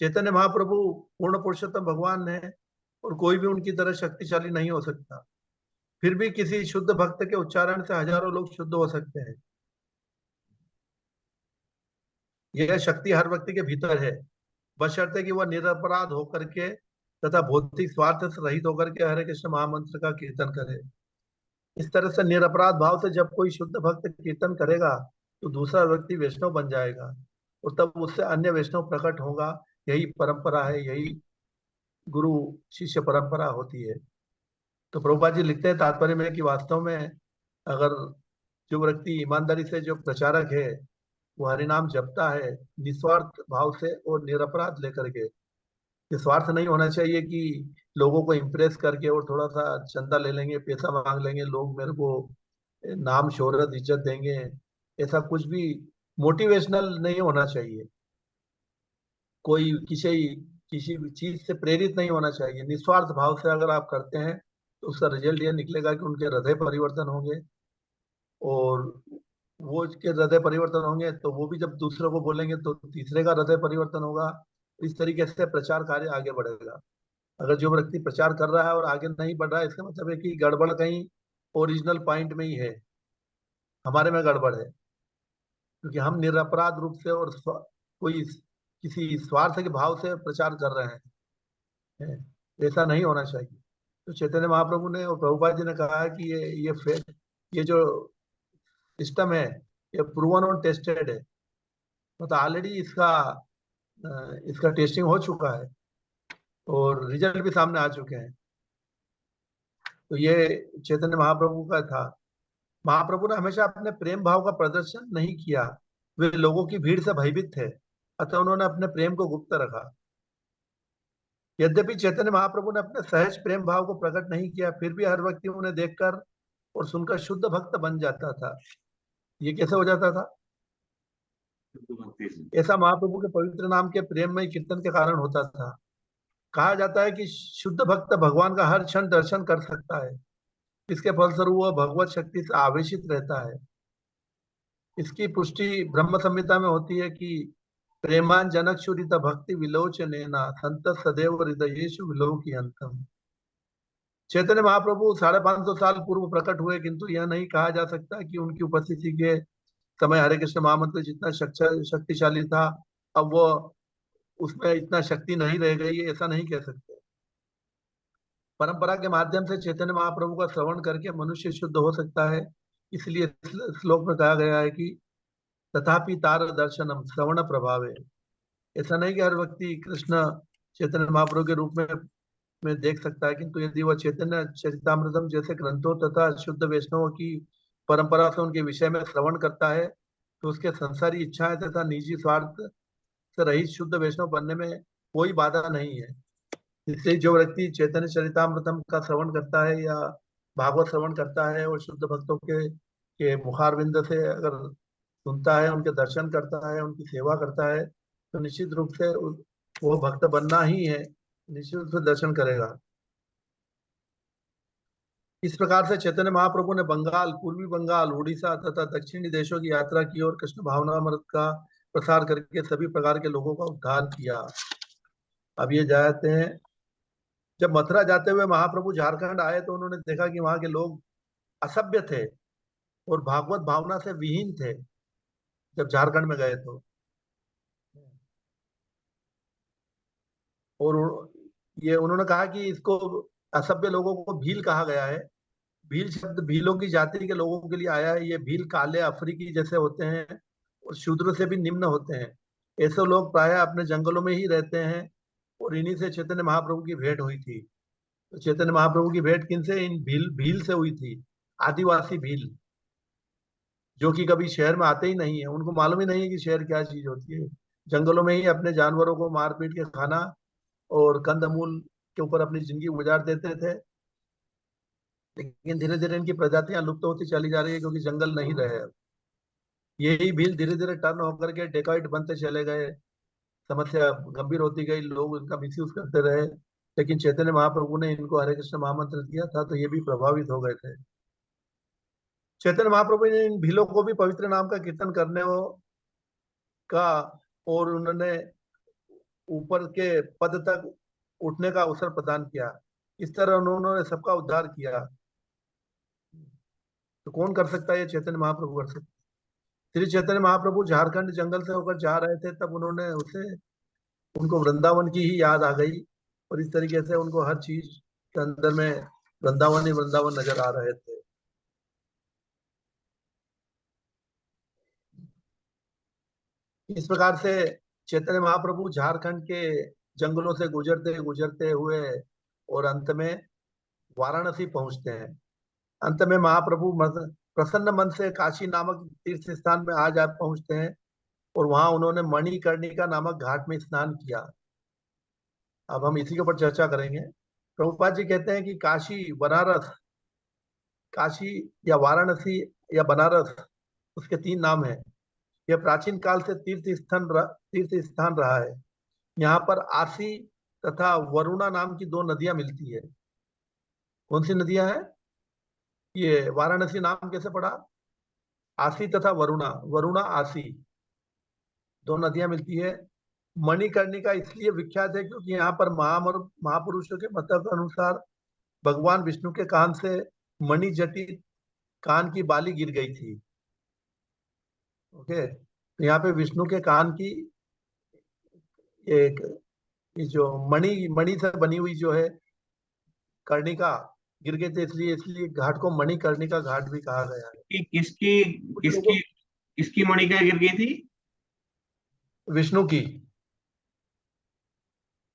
चैतन्य महाप्रभु पूर्ण पुरुषोत्तम भगवान है, और कोई भी उनकी तरह शक्तिशाली नहीं हो सकता। फिर भी किसी शुद्ध भक्त के उच्चारण से हजारों लोग शुद्ध हो सकते हैं। यह शक्ति हर व्यक्ति के भीतर है, बशर्ते कि वह निरपराध होकर के तथा भौतिक स्वार्थ से रहित होकर के हरे कृष्ण महामंत्र का कीर्तन करे। इस तरह से निरपराध भाव से जब कोई शुद्ध भक्त कीर्तन करेगा तो दूसरा व्यक्ति वैष्णव बन जाएगा, और तब उससे अन्य वैष्णव प्रकट होगा। यही परंपरा है, यही गुरु शिष्य परंपरा होती है। तो प्रभुपाद जी लिखते हैं तात्पर्य में कि वास्तव में अगर जो व्यक्ति ईमानदारी से, जो प्रचारक है, वो हरिनाम जपता है निस्वार्थ भाव से और निरपराध लेकर के, स्वार्थ नहीं होना चाहिए कि लोगों को इम्प्रेस करके और थोड़ा सा चंदा ले लेंगे, पैसा मांग लेंगे, लोग मेरे को नाम शोहरत इज्जत देंगे, ऐसा कुछ भी मोटिवेशनल नहीं होना चाहिए। कोई किसी भी चीज से प्रेरित नहीं होना चाहिए। निस्वार्थ भाव से अगर आप करते हैं तो उसका रिजल्ट यह निकलेगा कि उनके हृदय परिवर्तन होंगे, और वो के हृदय परिवर्तन होंगे तो वो भी जब दूसरे को बोलेंगे तो तीसरे का हृदय परिवर्तन होगा। इस तरीके से प्रचार कार्य आगे बढ़ेगा। अगर जो व्यक्ति प्रचार कर रहा है और आगे नहीं बढ़ रहा है, इसका मतलब है कि गड़बड़ कहीं ओरिजिनल पॉइंट में ही है, हमारे में गड़बड़ है, क्योंकि हम निरपराध रूप से और कोई किसी स्वार्थ के भाव से प्रचार कर रहे हैं। ऐसा नहीं होना चाहिए। तो चैतन्य महाप्रभु ने और प्रभुपाद जी ने कहा है कि ये जो सिस्टम है ये प्रूवन और टेस्टेड है, मतलब ऑलरेडी इसका टेस्टिंग हो चुका है और रिजल्ट भी सामने आ चुके हैं। तो ये चैतन्य महाप्रभु का था। महाप्रभु ने हमेशा अपने प्रेम भाव का प्रदर्शन नहीं किया, वे लोगों की भीड़ से भयभीत थे, अतः उन्होंने अपने प्रेम को गुप्त रखा। यद्यपि चैतन्य महाप्रभु ने अपने सहज प्रेम भाव को प्रकट नहीं किया, फिर भी हर व्यक्ति उन्हें देखकर और सुनकर शुद्ध भक्त बन जाता था। ये कैसे हो जाता था? ऐसा महाप्रभु के पवित्र नाम के प्रेममय कीर्तन के कारण होता था। कहा जाता है कि शुद्ध भक्त भगवान का हर क्षण दर्शन कर सकता है, इसके फलस्वरूप वह भगवत शक्ति से आवेशित रहता है। इसकी पुष्टि ब्रह्म संहिता में होती है कि प्रेमान जनक शुरित भक्ति विलोचनेना संत सदैव हृदयेषु विलोकयन्तम्। चैतन्य महाप्रभु 550 साल पूर्व प्रकट हुए, किंतु यह नहीं कहा जा सकता कि उनकी उपस्थिति के समय हरे कृष्ण महामंत्र जितना शक्तिशाली था, अब वो उसमें इतना शक्ति नहीं रह गई, ऐसा नहीं कह सकते। परंपरा के माध्यम से चैतन्य महाप्रभु का श्रवण करके मनुष्य शुद्ध हो सकता है, इसलिए श्लोक में कहा गया है कि तथापि तार दर्शनम श्रवण प्रभावे। ऐसा नहीं कि हर व्यक्ति कृष्ण चैतन्य महाप्रभु के रूप में देख सकता है, किंतु यदि वह चैतन्य चरितामृतम जैसे ग्रंथों तथा शुद्ध वैष्णवों की परंपरा से उनके विषय में श्रवण करता है, तो उसके संसारी इच्छाएं तथा निजी स्वार्थ से रहित शुद्ध वैष्णव बनने में कोई बाधा नहीं है। इसलिए जो व्यक्ति चैतन्य चरितामृतम का श्रवण करता है या भागवत श्रवण करता है और शुद्ध भक्तों के मुखारविंद से अगर सुनता है, उनके दर्शन करता है, उनकी सेवा करता है, तो निश्चित रूप से वो भक्त बनना ही है, निश्चित रूप से दर्शन करेगा। इस प्रकार से चैतन्य महाप्रभु ने बंगाल, पूर्वी बंगाल, उड़ीसा तथा दक्षिणी देशों की यात्रा की और कृष्ण भावनामृत का प्रसार करके सभी प्रकार के लोगों का उद्धार किया। अब ये जाते हैं, जब मथुरा जाते हुए महाप्रभु झारखंड आए तो उन्होंने देखा कि वहां के लोग असभ्य थे और भागवत भावना से विहीन थे। जब झारखंड में गए तो और ये उन्होंने कहा कि इसको असभ्य लोगों को भील कहा गया है। भील शब्द भीलों की जाति के लोगों के लिए आया है। ये भील काले अफ्रीकी जैसे होते हैं और शूद्र से भी निम्न होते हैं। ऐसे लोग प्रायः अपने जंगलों में ही रहते हैं और इन्हीं से चैतन्य महाप्रभु की भेंट हुई थी। तो चैतन्य महाप्रभु की भेंट किनसे? इन भील से हुई थी। आदिवासी भील, जो कि कभी शहर में आते ही नहीं है, उनको मालूम ही नहीं है कि शहर क्या चीज होती है। जंगलों में ही अपने जानवरों को मार पीट के खाना और कंदमूल के ऊपर अपनी जिंदगी गुजार देते थे। लेकिन धीरे धीरे इनकी प्रजातियां लुप्त होती चली जा रही है, क्योंकि जंगल नहीं रहे। यही भील धीरे धीरे टर्न होकर के डेकॉइट बनते चले गए, समस्या गंभीर होती गई, लोग इनका मिसयूज करते रहे। लेकिन चैतन्य महाप्रभु ने इनको हरे कृष्ण महामंत्र दिया था, तो ये भी प्रभावित हो गए थे। चैतन्य महाप्रभु ने इन भीलों को भी पवित्र नाम का कीर्तन करने का और उन्होंने ऊपर के पद तक उठने का अवसर प्रदान किया। इस तरह उन्होंने सबका उद्धार किया। तो कौन कर सकता है? ये चैतन्य महाप्रभु कर सकते। श्री चैतन्य महाप्रभु झारखंड जंगल से होकर जा रहे थे, तब उनको वृंदावन की ही याद आ गई और इस तरीके से उनको हर चीज के अंदर में वृंदावन ही वृंदावन नजर आ रहे थे। इस प्रकार से चैतन्य महाप्रभु झारखंड के जंगलों से गुजरते गुजरते हुए और अंत में वाराणसी पहुंचते हैं। अंत में महाप्रभु प्रसन्न मन से काशी नामक तीर्थ स्थान में आज आप पहुंचते हैं और वहां उन्होंने मणिकर्णिका नामक घाट में स्नान किया। अब हम इसी के ऊपर चर्चा करेंगे। प्रभुपाद जी कहते हैं कि काशी या वाराणसी या बनारस, उसके 3 नाम हैं। यह प्राचीन काल से तीर्थ स्थान रहा है। यहाँ पर आसी तथा वरुणा नाम की 2 नदियां मिलती है। कौन सी नदियां हैं? ये वाराणसी नाम कैसे पड़ा? आसी तथा वरुणा, वरुणा आसी 2 नदियां मिलती है। मणिकर्णिका इसलिए विख्यात है क्योंकि यहाँ पर महापुरुषों के मत के अनुसार भगवान विष्णु के कान से मणि जटित कान की बाली गिर गई थी। ओके, तो यहाँ पे विष्णु के कान की एक ये जो मणि मणि से बनी हुई जो है कर्णिका गिर गए थे, इसलिए इसलिए घाट को मणिकर्णिका घाट भी कहा गया है। कि किसकी कुछ लोगों किसकी किसकी मणिका गिर गई थी? विष्णु की।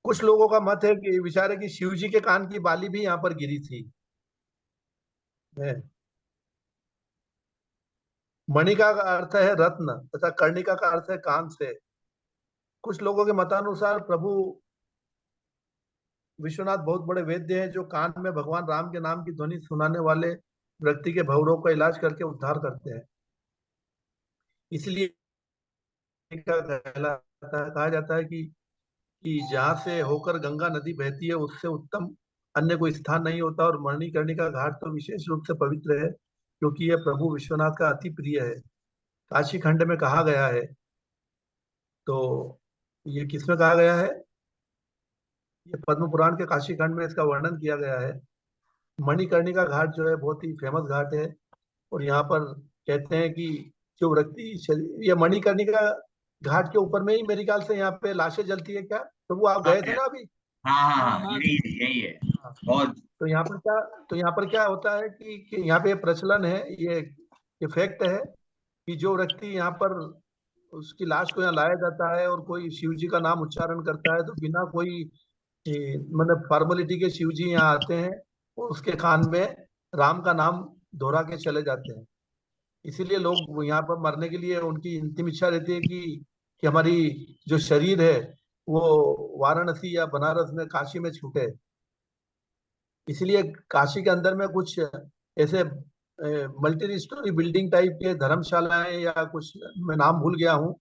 कुछ लोगों का मत है कि विचार है कि शिव जी के कान की बाली भी यहाँ पर गिरी थी। है। मणिका का अर्थ है रत्न तथा कर्णिका का अर्थ है कान से। कुछ लोगों के मतानुसार प्रभु विश्वनाथ बहुत बड़े वैद्य हैं जो कान में भगवान राम के नाम की ध्वनि सुनाने वाले व्यक्ति के भवरोग का इलाज करके उद्धार करते हैं। इसलिए कहा जाता है कि जहाँ से होकर गंगा नदी बहती है उससे उत्तम अन्य कोई स्थान नहीं होता, और मणिकर्णिका घाट तो विशेष रूप से पवित्र है क्योंकि यह प्रभु विश्वनाथ का अति प्रिय है। काशी खंड में कहा गया है। तो ये किसमें कहा गया है? ये पद्म पुराण के काशी खंड में इसका वर्णन किया गया है। मणिकर्णिका घाट जो है बहुत ही फेमस घाट है, और यहाँ पर कहते हैं कि जो व्यक्ति ये मणिकर्णिका घाट के ऊपर में ही मेरे ख्याल से यहाँ पे लाशें जलती है क्या प्रभु? आप हाँ गए थे ना अभी? हाँ हाँ हाँ हाँ, हाँ। यही है यही है। हाँ। बहुत। तो यहाँ पर क्या होता है कि यहाँ पे प्रचलन है, ये फैक्ट है कि जो व्यक्ति यहाँ पर उसकी लाश को यहाँ लाया जाता है और कोई शिव जी का नाम उच्चारण करता है तो बिना कोई मतलब फॉर्मेलिटी के शिव जी यहाँ आते हैं और उसके कान में राम का नाम दोहरा के चले जाते हैं। इसीलिए लोग यहाँ पर मरने के लिए उनकी अंतिम इच्छा रहती है कि हमारी जो शरीर है वो वाराणसी या बनारस में काशी में छूटे। इसलिए काशी के अंदर में कुछ ऐसे मल्टी स्टोरी बिल्डिंग टाइप के धर्मशालाएं या कुछ, मैं नाम भूल गया हूँ,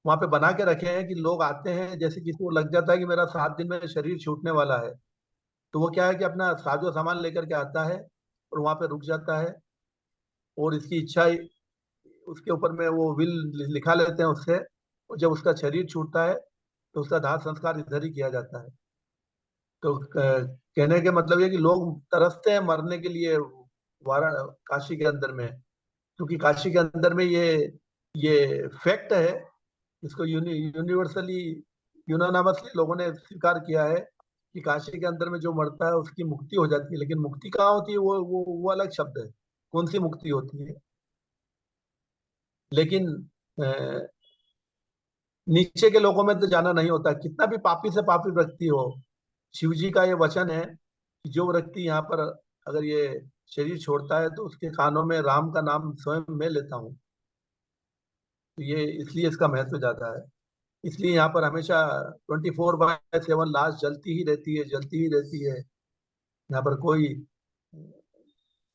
वहां पे बना के रखे हैं कि लोग आते हैं, जैसे किसी को लग जाता है कि मेरा 7 दिन में शरीर छूटने वाला है, तो वो क्या है कि अपना साजो सामान लेकर के आता है और वहां पे रुक जाता है, और इसकी इच्छा उसके ऊपर में वो विल लिखा लेते हैं उससे, और जब उसका शरीर छूटता है तो उसका दाह संस्कार इधर ही किया जाता है। तो कहने के मतलब ये कि लोग तरसते हैं मरने के लिए वारा काशी के अंदर में, क्योंकि काशी के अंदर में ये फैक्ट है, इसको यूनिवर्सली यूनानिमसली लोगों ने स्वीकार किया है कि काशी के अंदर में जो मरता है उसकी मुक्ति हो जाती है। लेकिन मुक्ति कहाँ होती है वो अलग शब्द है, कौन सी मुक्ति होती है। लेकिन अ, नीचे के लोगों में तो जाना नहीं होता, कितना भी पापी से पापी व्यक्ति हो, शिव जी का ये वचन है कि जो व्यक्ति यहाँ पर अगर ये शरीर छोड़ता है तो उसके कानों में राम का नाम स्वयं मैं लेता हूँ। तो ये इसलिए इसका महत्व ज्यादा है। इसलिए यहाँ पर हमेशा 24/7 लाश जलती ही रहती है, जलती ही रहती है। यहाँ पर कोई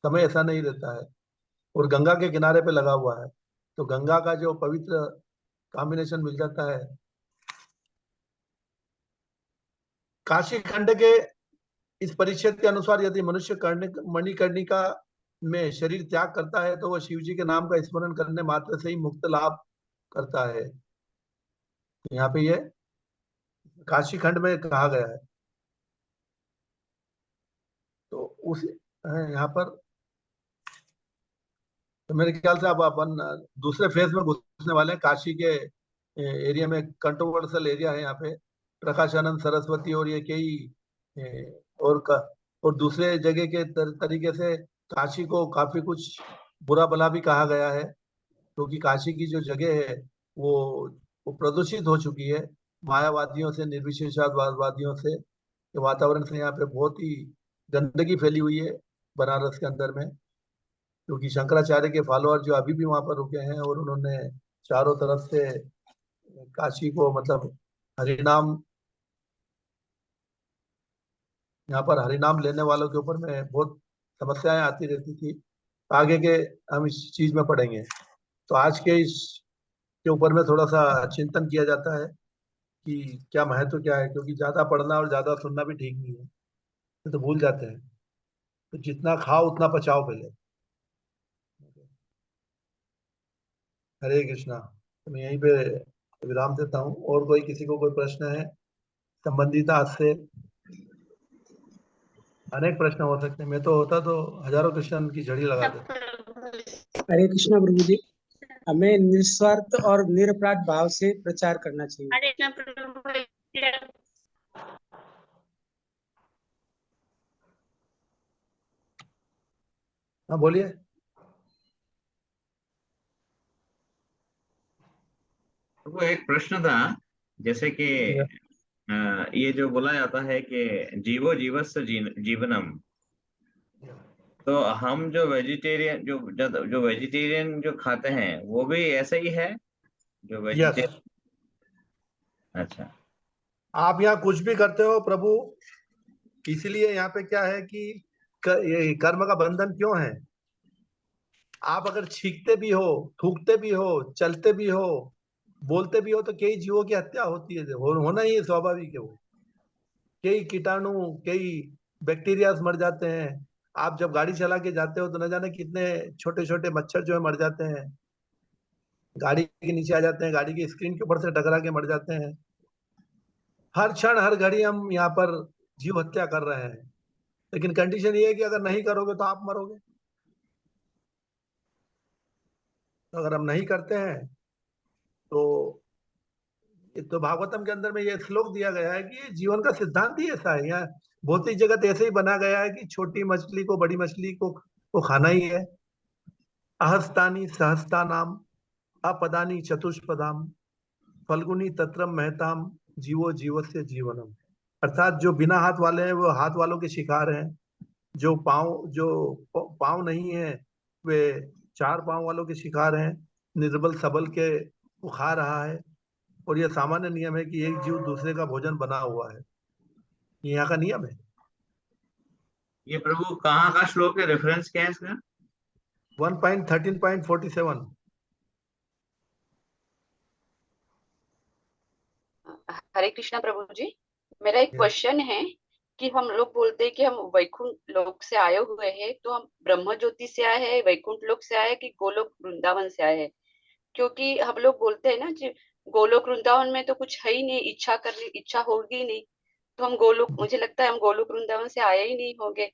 समय ऐसा नहीं रहता है, और गंगा के किनारे पे लगा हुआ है, तो गंगा का जो पवित्र कॉम्बिनेशन मिल जाता है। काशी खंड के इस परिच्छेद के अनुसार यदि मनुष्य मणिकर्णिका में शरीर त्याग करता है तो वह शिव जी के नाम का स्मरण करने मात्र से ही मुक्त लाभ करता है। तो यहाँ पे ये काशी खंड में कहा गया है। तो उस यहाँ पर तो मेरे ख्याल से अब अपन दूसरे फेज में घुसने वाले हैं। काशी के एरिया में कंट्रोवर्शियल एरिया है यहाँ पे, प्रकाशानंद सरस्वती और ये कई और दूसरे जगह के तरीके से काशी को काफी कुछ बुरा भला भी कहा गया है, क्योंकि काशी की जो जगह है वो वो प्रदूषित हो चुकी है मायावादियों से, निर्विशेषवादियों से। ये वातावरण से यहाँ पे बहुत ही गंदगी फैली हुई है बनारस के अंदर में, क्योंकि शंकराचार्य के फॉलोअर जो अभी भी वहां पर रुके हैं और उन्होंने चारों तरफ से काशी को मतलब हरिनाम, यहाँ पर हरिनाम लेने वालों के ऊपर में बहुत समस्याएं आती रहती थी। आगे के हम इस चीज में पढ़ेंगे। तो आज के इस के ऊपर में थोड़ा सा चिंतन किया जाता है कि क्या महत्व क्या है, क्योंकि ज्यादा पढ़ना और ज्यादा सुनना भी ठीक नहीं है, तो भूल जाते हैं। तो जितना खाओ उतना पचाओ पहले। हरे कृष्णा। तो मैं यहीं पे विराम देता हूँ। और कोई किसी को कोई प्रश्न है संबंधित आज से? अनेक प्रश्न हो सकते हैं, मैं तो होता तो हजारों क्वेश्चन की झड़ी लगा देता। हरे कृष्णा प्रभु जी, हमें निस्वार्थ और निरपराध भाव से प्रचार करना चाहिए। हरे कृष्ण प्रभु जी। हाँ बोलिए। वो एक प्रश्न था, जैसे कि ये जो बोला जाता है कि जीवो जीवस्य जीवनम, तो हम जो वेजिटेरियन जो वेजिटेरियन जो खाते हैं वो भी ऐसा ही है जो यस, वेजिटेरियन? अच्छा। आप यहाँ कुछ भी करते हो प्रभु, इसलिए यहाँ पे क्या है कि ये कर्म का बंधन क्यों है? आप अगर छींकते भी हो, थूकते भी हो, चलते भी हो, बोलते भी हो, तो कई जीवों की हत्या होती है। होना ही स्वाभाविक है। वो कई कीटाणु, कई बैक्टीरिया मर जाते हैं। आप जब गाड़ी चला के जाते हो तो न जाने कितने छोटे छोटे मच्छर जो है मर जाते हैं, गाड़ी के नीचे आ जाते हैं, गाड़ी की स्क्रीन के ऊपर से टकरा के मर जाते हैं। हर क्षण हर घड़ी हम यहाँ पर जीव हत्या कर रहे हैं। लेकिन कंडीशन ये है कि अगर नहीं करोगे तो आप मरोगे। तो अगर हम नहीं करते हैं तो तो भागवतम के अंदर में ये श्लोक दिया गया है कि ये जीवन का सिद्धांत ही ऐसा है। यहाँ भौतिक जगत ऐसे ही बना गया है कि छोटी मछली को बड़ी मछली को खाना ही है। अहस्तानी सहस्ता नाम अपदानी चतुष्पदाम फल्गुनी तत्रम महताम जीवो जीवस्य जीवनम। अर्थात जो बिना हाथ वाले हैं वो हाथ वालों के शिकार हैं, जो पाँव नहीं है वे चार पाँव वालों के शिकार हैं, निर्बल सबल के वो खा रहा है। और यह सामान्य नियम है कि एक जीव दूसरे का भोजन बना हुआ है। ये यहाँ का नियम है। ये प्रभु कहाँ का श्लोक है, रेफरेंस क्या है इसका? 1.13.47। हरे कृष्णा प्रभु जी, मेरा एक क्वेश्चन है कि हम लोग बोलते हैं कि हम वैकुंठ लोक से आए हुए हैं, तो हम ब्रह्म ज्योति से आए हैं, वैकुंठ लोक से आए हैं कि गोलोक वृंदावन से आए हैं? क्योंकि हम लोग बोलते हैं ना कि गोलोक वृंदावन में तो कुछ है ही नहीं, इच्छा करने इच्छा होगी नहीं, तो हम गोलोक, मुझे लगता है हम गोलोक वृंदावन से आए ही नहीं होंगे।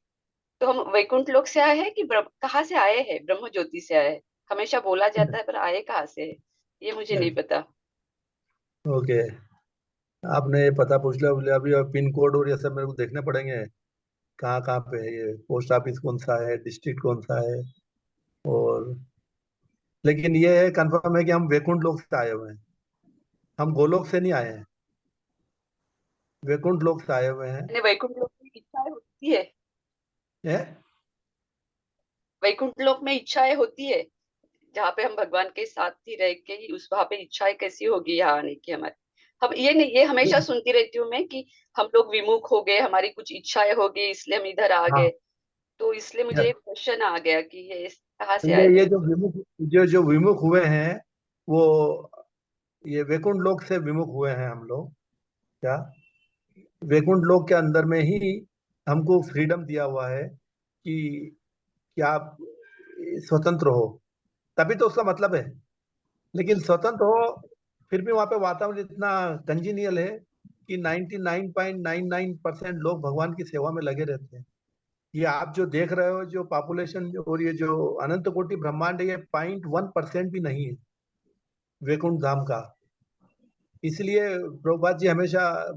तो हम वैकुंठ लोक से आए हैं कि कहाँ से आए हैं? ब्रह्म ज्योति से आए हैं हमेशा बोला जाता है, पर आए कहाँ से है ये मुझे नहीं पता। ओके, आपने ये पता पूछ लिया। बोले अभी पिन कोड और ये सब मेरे को देखने पड़ेंगे, कहाँ कहाँ पे है, ये पोस्ट ऑफिस कौन सा है, डिस्ट्रिक्ट कौन सा है। और लेकिन ये है कंफर्म है कि हम वैकुंठ लोक से आए हुए हैं, हम गोलोक से नहीं आए हैं, वैकुंठ लोक से आए हुए हैं। यानी वैकुंठ लोक में इच्छाएं होती है? ये वैकुंठ लोक में इच्छाएं होती है जहाँ पे हम भगवान के साथ ही रह के ही उस वहां पे इच्छाएं कैसी होगी यहाँ आने की हमारी? हम ये नहीं, ये हमेशा सुनती रहती हूँ मैं कि हम लोग विमुख हो गए, हमारी कुछ इच्छाएं हो गई इसलिए हम इधर आ गए। हाँ, तो इसलिए मुझे एक क्वेश्चन आ गया कि ये कहाँ से आए ये थे? जो विमुख हुए हैं वो ये वैकुंठ लोक से विमुख हुए हैं हम लोग। क्या वैकुंठ लोक के अंदर में ही हमको फ्रीडम दिया हुआ है कि आप स्वतंत्र हो, तभी तो उसका मतलब है। लेकिन स्वतंत्र हो फिर भी वहां पे वातावरण इतना कंजीनियल है कि 99.99% लोग भगवान की सेवा में लगे रहते हैं। ये आप जो देख रहे हो, जो पॉपुलेशन और ये जो अनंत कोटि ब्रह्मांड है, ये 0.1% भी नहीं है वैकुंठ धाम का। इसलिए प्रभुपाद जी हमेशा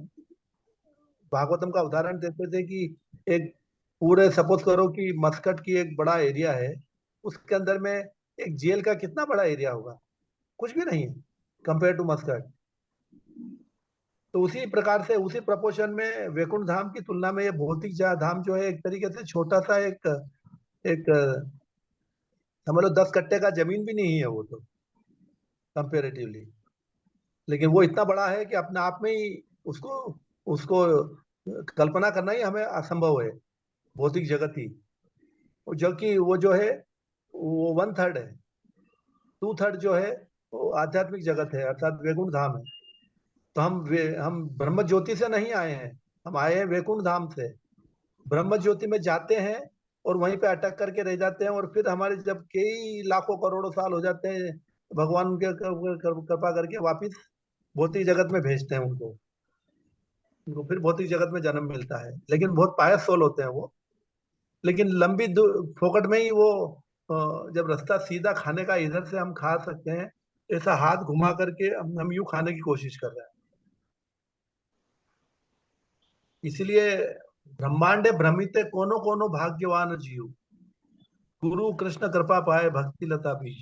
भागवतम का उदाहरण देते थे कि एक पूरे सपोज करो कि मस्कट की एक बड़ा एरिया है, उसके अंदर में एक जेल का कितना बड़ा एरिया होगा? कुछ भी नहीं है कंपेयर टू मस्कट। तो उसी प्रकार से उसी प्रपोर्शन में वैकुंठ धाम की तुलना में ये भौतिक धाम जो है एक तरीके से छोटा सा एक एक समझ लो 10 कट्टे का जमीन भी नहीं है वो तो कंपेरेटिवली। लेकिन वो इतना बड़ा है कि अपने आप में ही उसको उसको कल्पना करना ही हमें असंभव है, भौतिक जगत ही। जबकि वो जो है वो 1/3 है, 2/3 जो है वो आध्यात्मिक जगत है, अर्थात वैकुंठ धाम है। तो हम ब्रह्म ज्योति से नहीं आए हैं, हम आए हैं वैकुंठ धाम से। ब्रह्म ज्योति में जाते हैं और वहीं पे अटक करके रह जाते हैं, और फिर हमारे जब कई लाखों करोड़ों साल हो जाते हैं, भगवान उनके कृपा करके वापिस भौतिक जगत में भेजते हैं उनको, फिर भौतिक जगत में जन्म मिलता है, लेकिन बहुत पायस सोल होते हैं वो। लेकिन लंबी फोकट में ही वो जब रास्ता सीधा खाने का इधर से हम खा सकते हैं, ऐसा हाथ घुमा करके हम यूं खाने की कोशिश कर रहे हैं। इसलिए ब्रह्मांडे भ्रमिते कोनो कोनो भाग्यवान जीव, गुरु कृष्ण कृपा पाए भक्ति लता भी।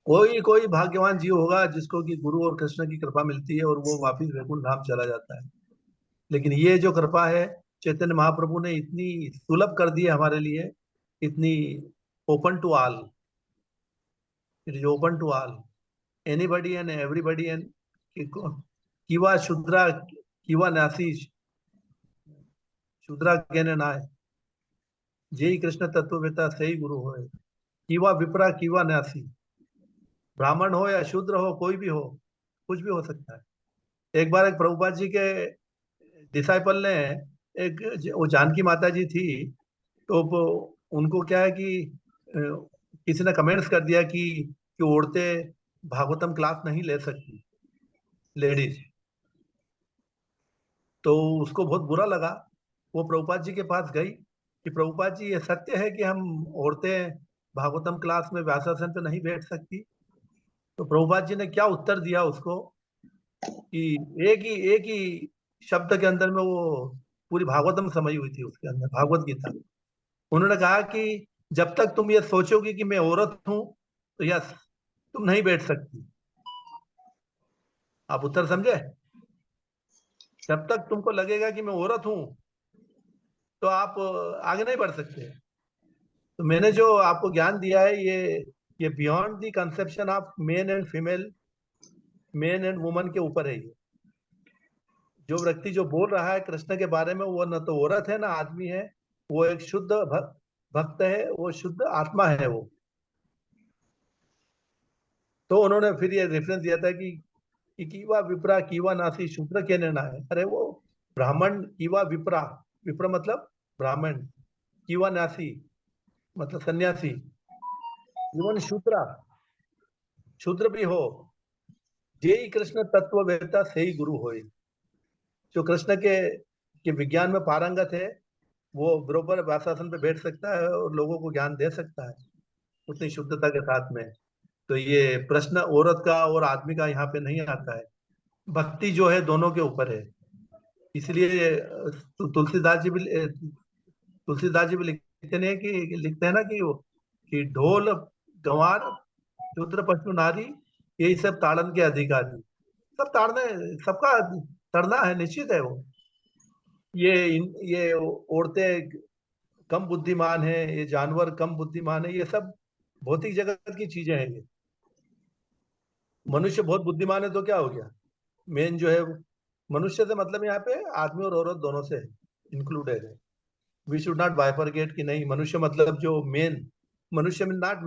कोई कोई भाग्यवान जीव होगा जिसको कि गुरु और कृष्ण की कृपा मिलती है और वो वापिस वैकुंठ धाम चला जाता है। लेकिन ये जो कृपा है चैतन्य महाप्रभु ने इतनी सुलभ कर दी है हमारे लिए, इतनी open to all, it is open to all, anybody and everybody and किवा शुद्रा किवा नासीश शुद्रा कहने ना है, जेई कृष्ण तत्ववेता सही गुरु होए, किवा विप्रा किवा नासी, ब्राह्मण हो या शूद्र हो, कोई भी हो, कुछ भी हो सकता है। एक बार एक प्रभुपाद जी के डिसाइपल ने, एक वो जानकी माता जी थी, तो उनको क्या है कि किसी ने कमेंट्स कर दिया कि औरतें भागवतम क्लास नहीं ले सकती, लेडीज। तो उसको बहुत बुरा लगा, वो प्रभुपाद जी के पास गई कि प्रभुपाद जी ये सत्य है कि हम औरतें भागवतम क्लास में व्यासासन पे नहीं बैठ सकती? तो प्रभुपाद जी ने क्या उत्तर दिया उसको कि एक ही शब्द के अंदर में वो पूरी भागवतम समाई हुई थी उसके अंदर, भागवत गीता। उन्होंने कहा कि जब तक तुम ये सोचोगे कि मैं औरत हूं तो यस तुम नहीं बैठ सकती। आप उत्तर समझे? जब तक तुमको लगेगा कि मैं औरत हूं तो आप आगे नहीं बढ़ सकते। तो मैंने जो आपको ज्ञान दिया है ये beyond the conception of main and female, main and woman के ऊपर है। ये जो व्यक्ति जो बोल रहा है कृष्ण के बारे में, वो न तो औरत है ना आदमी है, वो एक शुद्ध भक्त है, वो शुद्ध आत्मा है वो। तो उन्होंने फिर ये रेफरेंस दिया था कि कीवा विप्रा कीवा नासी शूद्र के निर्णय है। अरे वो ब्राह्मण कीवा विप्रा, विप्र मतलब ब्राह्मण, कीवा नासी मतलब सन्यासी, इवन शूद्रा, शूद्र भी हो, जेई कृष्ण तत्व वेता से ही गुरु होए। जो कृष्ण के विज्ञान में पारंगत है वो बरोबर व्यासासन पे बैठ सकता है और लोगों को ज्ञान दे सकता है उतनी शुद्धता के साथ में। तो ये प्रश्न औरत का और आदमी का यहाँ पे नहीं आता है, भक्ति जो है दोनों के ऊपर है। इसलिए तुलसीदास जी भी लिखते हैं ना कि ढोल गंवार शूद्र पशु नारी यही सब ताड़न के अधिकारी। सब ताड़ने, सबका तड़ना है, निश्चित है वो। ये औरतें कम बुद्धिमान है, ये जानवर कम बुद्धिमान है, ये सब भौतिक जगत की चीजें हैं। ये मनुष्य बहुत बुद्धिमान है तो क्या हो गया? मेन जो है मनुष्य से मतलब यहाँ पे आदमी और औरत दोनों से इंक्लूडेड है। वी शुड नॉट बाइफरगेट कि नहीं मनुष्य मतलब जो मेन, मनुष्य मीन नॉट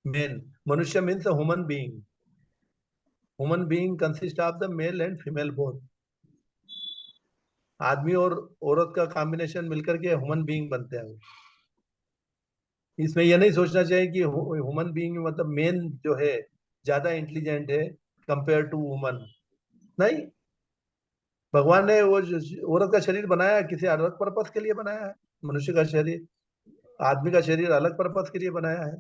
मेन, मनुष्य means human being. Human being consist of the male and female both. आदमी और औरत का कॉम्बिनेशन मिलकर के ह्यूमन बीइंग बनते हैं। इसमें यह नहीं सोचना चाहिए कि ह्यूमन बीइंग मतलब मेन जो है ज्यादा इंटेलिजेंट है कंपेयर टू वुमन। नहीं, भगवान ने वो औरत का शरीर बनाया किसी अलग पर्पस के लिए बनाया है, मनुष्य का शरीर, आदमी का शरीर अलग पर्पस के लिए बनाया है।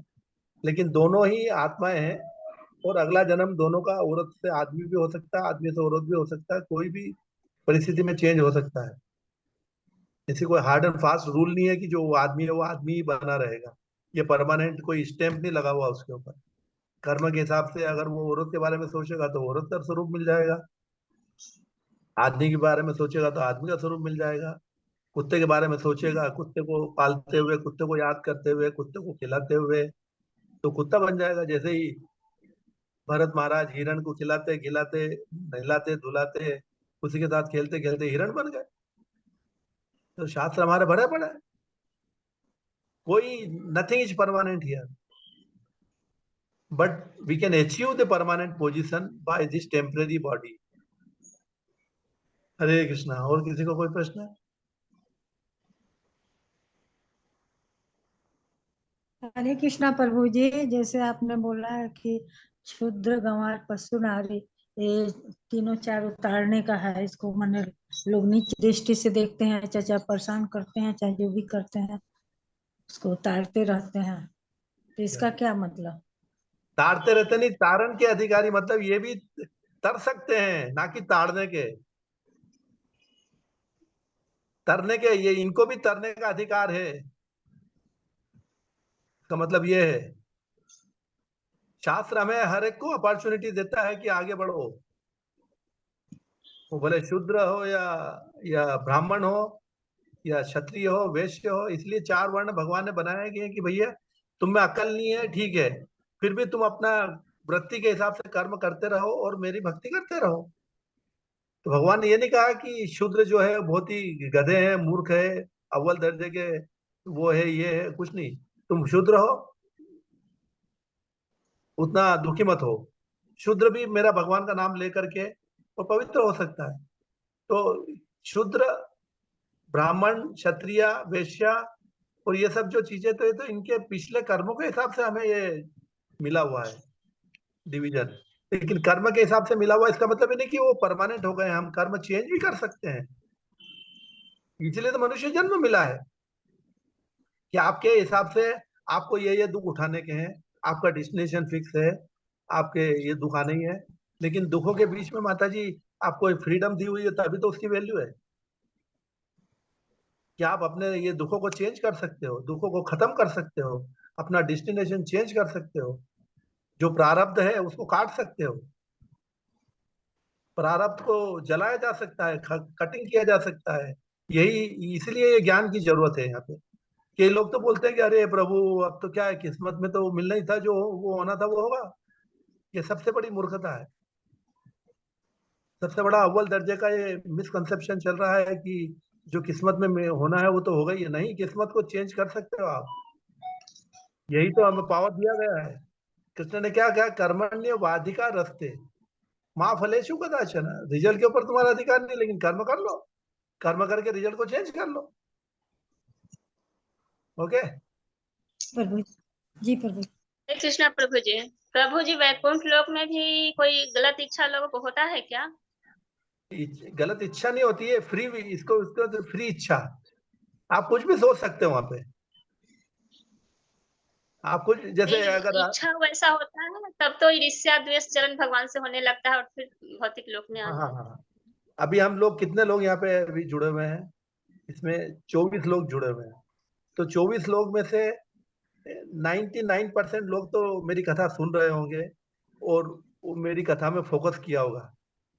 लेकिन दोनों ही आत्माएं हैं और अगला जन्म दोनों का औरत से आदमी भी हो सकता है, आदमी से औरत भी हो सकता है, कोई भी परिस्थिति में चेंज हो सकता है। ऐसी कोई हार्ड एंड फास्ट रूल नहीं है कि जो वो आदमी है वो आदमी ही बना रहेगा। ये परमानेंट कोई स्टैंप नहीं लगा हुआ उसके ऊपर। कर्म के हिसाब से अगर वो औरत के बारे में सोचेगा तो औरत का स्वरूप मिल जाएगा, आदमी के बारे में सोचेगा तो आदमी का स्वरूप मिल जाएगा, कुत्ते के बारे में सोचेगा, कुत्ते को पालते हुए, कुत्ते को याद करते हुए, कुत्ते को खिलाते हुए तो कुत्ता बन जाएगा। जैसे ही भरत महाराज हिरण को खिलाते खिलाते नहलाते धुलाते उसी के साथ खेलते खेलते हिरण बन गए। तो शास्त्र हमारे भरे पड़े हैं। कोई nothing is permanent here, but we can achieve the permanent position by this temporary body. हरे कृष्णा। और किसी को कोई प्रश्न है? हरे कृष्णा प्रभु जी, जैसे आपने बोला है कि क्षुद्र गंवार पशु नारी, ये तीनों चार उतारने का है। इसको माने लोग नीच दृष्टि से देखते हैं, चाहे परेशान करते हैं, चाहे जो भी करते हैं, उसको उतारते रहते हैं। तो इसका क्या मतलब? ताड़ते रहते नहीं, तारण के अधिकारी मतलब ये भी तर सकते हैं, ना कि ताड़ने के। तरने के, ये इनको भी तरने का अधिकार है, इसका मतलब ये है। शास्त्र हमें हर एक को अपॉर्चुनिटी देता है कि आगे बढ़ो, वो भले शूद्र हो या ब्राह्मण हो या क्षत्रिय हो, वैश्य हो। इसलिए चार वर्ण भगवान ने बनाए गए कि भैया तुम में अकल नहीं है, ठीक है, फिर भी तुम अपना वृत्ति के हिसाब से कर्म करते रहो और मेरी भक्ति करते रहो। तो भगवान ने ये नहीं कहा कि शूद्र जो है बहुत ही गधे हैं, मूर्ख है, अव्वल दर्जे के वो है, ये है, कुछ नहीं। तुम शूद्र हो, उतना दुखी मत हो। शूद्र भी मेरा भगवान का नाम लेकर के वो पवित्र हो सकता है। तो शूद्र, ब्राह्मण, क्षत्रिय, वैश्य और ये सब जो चीजें, तो ये तो इनके पिछले कर्मों के हिसाब से हमें ये मिला हुआ है डिवीजन। लेकिन कर्म के हिसाब से मिला हुआ, इसका मतलब ये नहीं कि वो परमानेंट हो गए। हम कर्म चेंज भी कर सकते हैं, इसलिए तो मनुष्य जन्म मिला है कि आपके हिसाब से आपको ये दुख उठाने के हैं, आपका डेस्टिनेशन फिक्स है, आपके ये दुख आने ही है। लेकिन दुखों के बीच में माता जी आपको फ्रीडम दी हुई है, तभी तो उसकी वैल्यू है कि आप अपने ये दुखों को चेंज कर सकते हो, दुखों को खत्म कर सकते हो, अपना डेस्टिनेशन चेंज कर सकते हो, जो प्रारब्ध है उसको काट सकते हो, प्रारब्ध को जलाया जा सकता है, कटिंग किया जा सकता है। यही इसलिए ये ज्ञान की जरूरत है यहाँ पे। कई लोग तो बोलते हैं कि अरे प्रभु अब तो क्या है, किस्मत में तो मिलना ही था, जो वो होना था वो होगा। ये सबसे बड़ी मूर्खता है, सबसे बड़ा अव्वल दर्जे का ये मिसकंसेप्शन चल रहा है कि जो किस्मत में होना है वो तो होगा ही नहीं। किस्मत को चेंज कर सकते हो आप, यही तो हमें पावर दिया गया है। कृष्ण ने क्या कहा, कर्मण्य वाधिका रस्ते माँ फलेशु कदाचन। रिजल्ट के ऊपर तुम्हारा अधिकार नहीं, लेकिन कर्म कर लो, कर्म करके रिजल्ट को चेंज कर लो। ओके प्रभु जी, प्रभु हरे कृष्णा प्रभु जी। प्रभु जी, वैकुंठ लोक में भी कोई गलत इच्छा लोगों को होता है क्या? गलत इच्छा नहीं होती है, फ्री, इसको तो फ्री इच्छा। आप कुछ भी सोच सकते हो वहां पे। आप कुछ जैसे नहीं, अगर इच्छा वैसा होता है तब तो ईर्ष्या द्वेष जलन भगवान से होने लगता है और फिर भौतिक लोक में आ हाँ हाँ जाता है। हाँ, अभी हम लोग कितने लोग यहाँ पे अभी जुड़े हुए हैं, इसमें 24 लोग जुड़े हुए हैं। तो 24 लोग में से 99% लोग तो मेरी कथा सुन रहे होंगे और वो मेरी कथा में फोकस किया होगा।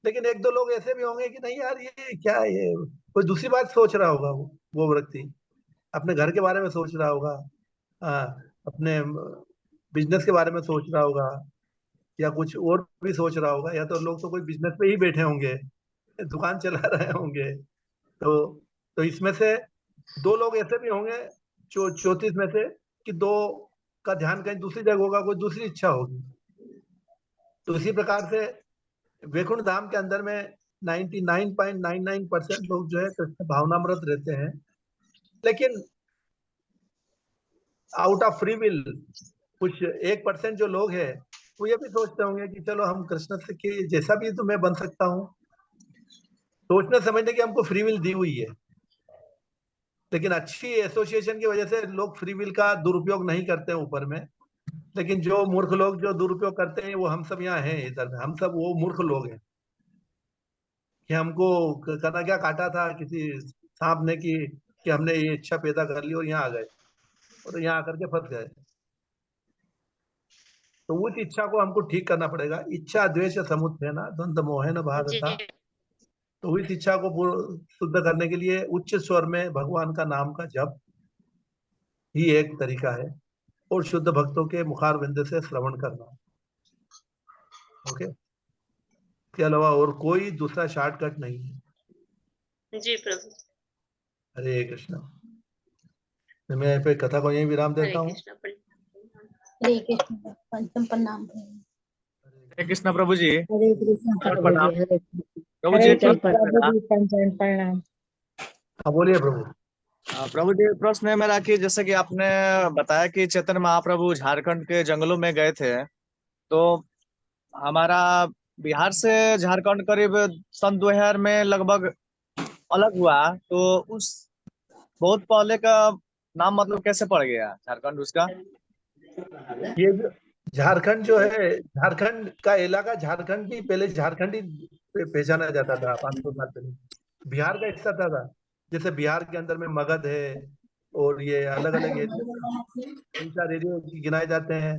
लेकिन एक दो लोग ऐसे भी होंगे कि नहीं यार ये क्या है, ये कोई दूसरी बात सोच रहा होगा। वो व्यक्ति अपने घर के बारे में सोच रहा होगा, हाँ, अपने बिजनेस के बारे में सोच रहा होगा, या कुछ और भी सोच रहा होगा, या तो लोग तो कोई बिजनेस पे ही बैठे होंगे, दुकान चला रहे होंगे। तो इसमें से दो लोग ऐसे भी होंगे 34 में से कि दो का ध्यान कहीं दूसरी जगह होगा, कोई दूसरी इच्छा होगी। तो इसी प्रकार से वैकुंठ धाम के अंदर में 99.99% लोग जो है कृष्ण भावनामृत रहते हैं। लेकिन आउट ऑफ फ्री विल कुछ 1% जो लोग हैं वो ये भी सोचते होंगे कि चलो हम कृष्ण से के जैसा भी तो मैं बन सकता हूँ। सोचने समझने की हमको फ्री विल दी हुई है, लेकिन अच्छी एसोसिएशन की वजह से लोग फ्री विल का दुरुपयोग नहीं करते हैं ऊपर में। लेकिन जो मूर्ख लोग जो दुरुपयोग करते हैं वो हम सब यहाँ हैं, इधर में हम सब वो मूर्ख लोग हैं कि हमको करना क्या, काटा था किसी सांप ने कि हमने ये इच्छा पैदा कर ली और यहाँ आ गए और यहाँ आकर के फंस गए। तो उस इच्छा को हमको ठीक करना पड़ेगा। इच्छा द्वेष समुत्थेन द्वंद्व मोहेन बाधता। जी तो इस इच्छा को शुद्ध करने के लिए उच्च स्वर में भगवान का नाम का जप ही एक तरीका है, और शुद्ध भक्तों के मुखारविंद से श्रवण करना। ओके, इसके अलावा और कोई दूसरा शॉर्टकट नहीं है। जी प्रभु। हरे कृष्ण। मैं यहाँ पे कथा को यही विराम हरे देता हूँ। कृष्णा हरे कृष्ण। पंचम प्रणाम। हरे कृष्ण प्रभु जी। हरे कृष्ण प्रभु प्रणाम जी। हरे प्रभु जी, कृष्ण प्रश्न है प्रभु मेरा। जी, पंचम प्रणाम। हाँ बोलिए प्रभु। प्रभु जी, प्रश्न है मेरा कि जैसे कि आपने बताया कि चैतन्य महाप्रभु झारखंड के जंगलों में गए थे, तो हमारा बिहार से झारखंड करीब सन 2000 में लगभग अलग हुआ, तो उस बहुत पहले का नाम मतलब कैसे पड़ गया झारखंड उसका? ये जो झारखंड जो है, झारखंड का इलाका, झारखंड भी पहले झारखंड ही पहचाना जाता था 500 साल पहले। बिहार का हिस्सा था। जैसे बिहार के अंदर में मगध है और ये अलग अलग कई सारे एरिया गिनाए जाते हैं।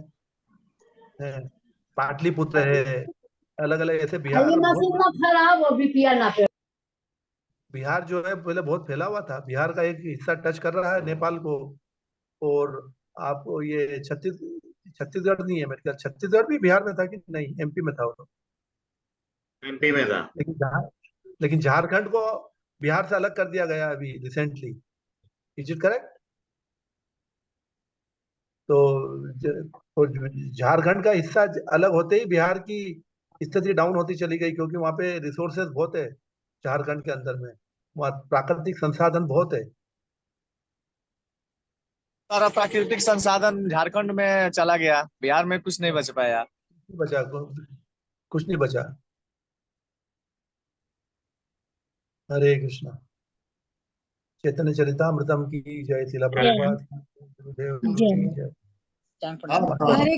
पाटलिपुत्र है, अलग अलग ऐसे बिहार जो है पहले बहुत फैला हुआ था। बिहार का एक हिस्सा टच कर रहा है नेपाल को। और आपको ये छत्तीसगढ़ नहीं है मेरे ख्याल, छत्तीसगढ़ भी बिहार में था कि नहीं, एमपी में था वो तो। एमपी में था। लेकिन झारखंड को बिहार से अलग कर दिया गया अभी रिसेंटली। Is it correct? तो झारखंड का हिस्सा अलग होते ही बिहार की स्थिति डाउन होती चली गई, क्योंकि वहां पे रिसोर्सेज बहुत है झारखंड के अंदर में, वहाँ प्राकृतिक संसाधन बहुत है। सारा प्राकृतिक संसाधन झारखंड में चला गया, बिहार में कुछ नहीं बच पाया। बचा कुछ नहीं बचा। हरे कृष्णा। चैतन्य चरितामृतम की जय, श्रील प्रभुपाद की जय। जय। हाँ, हरे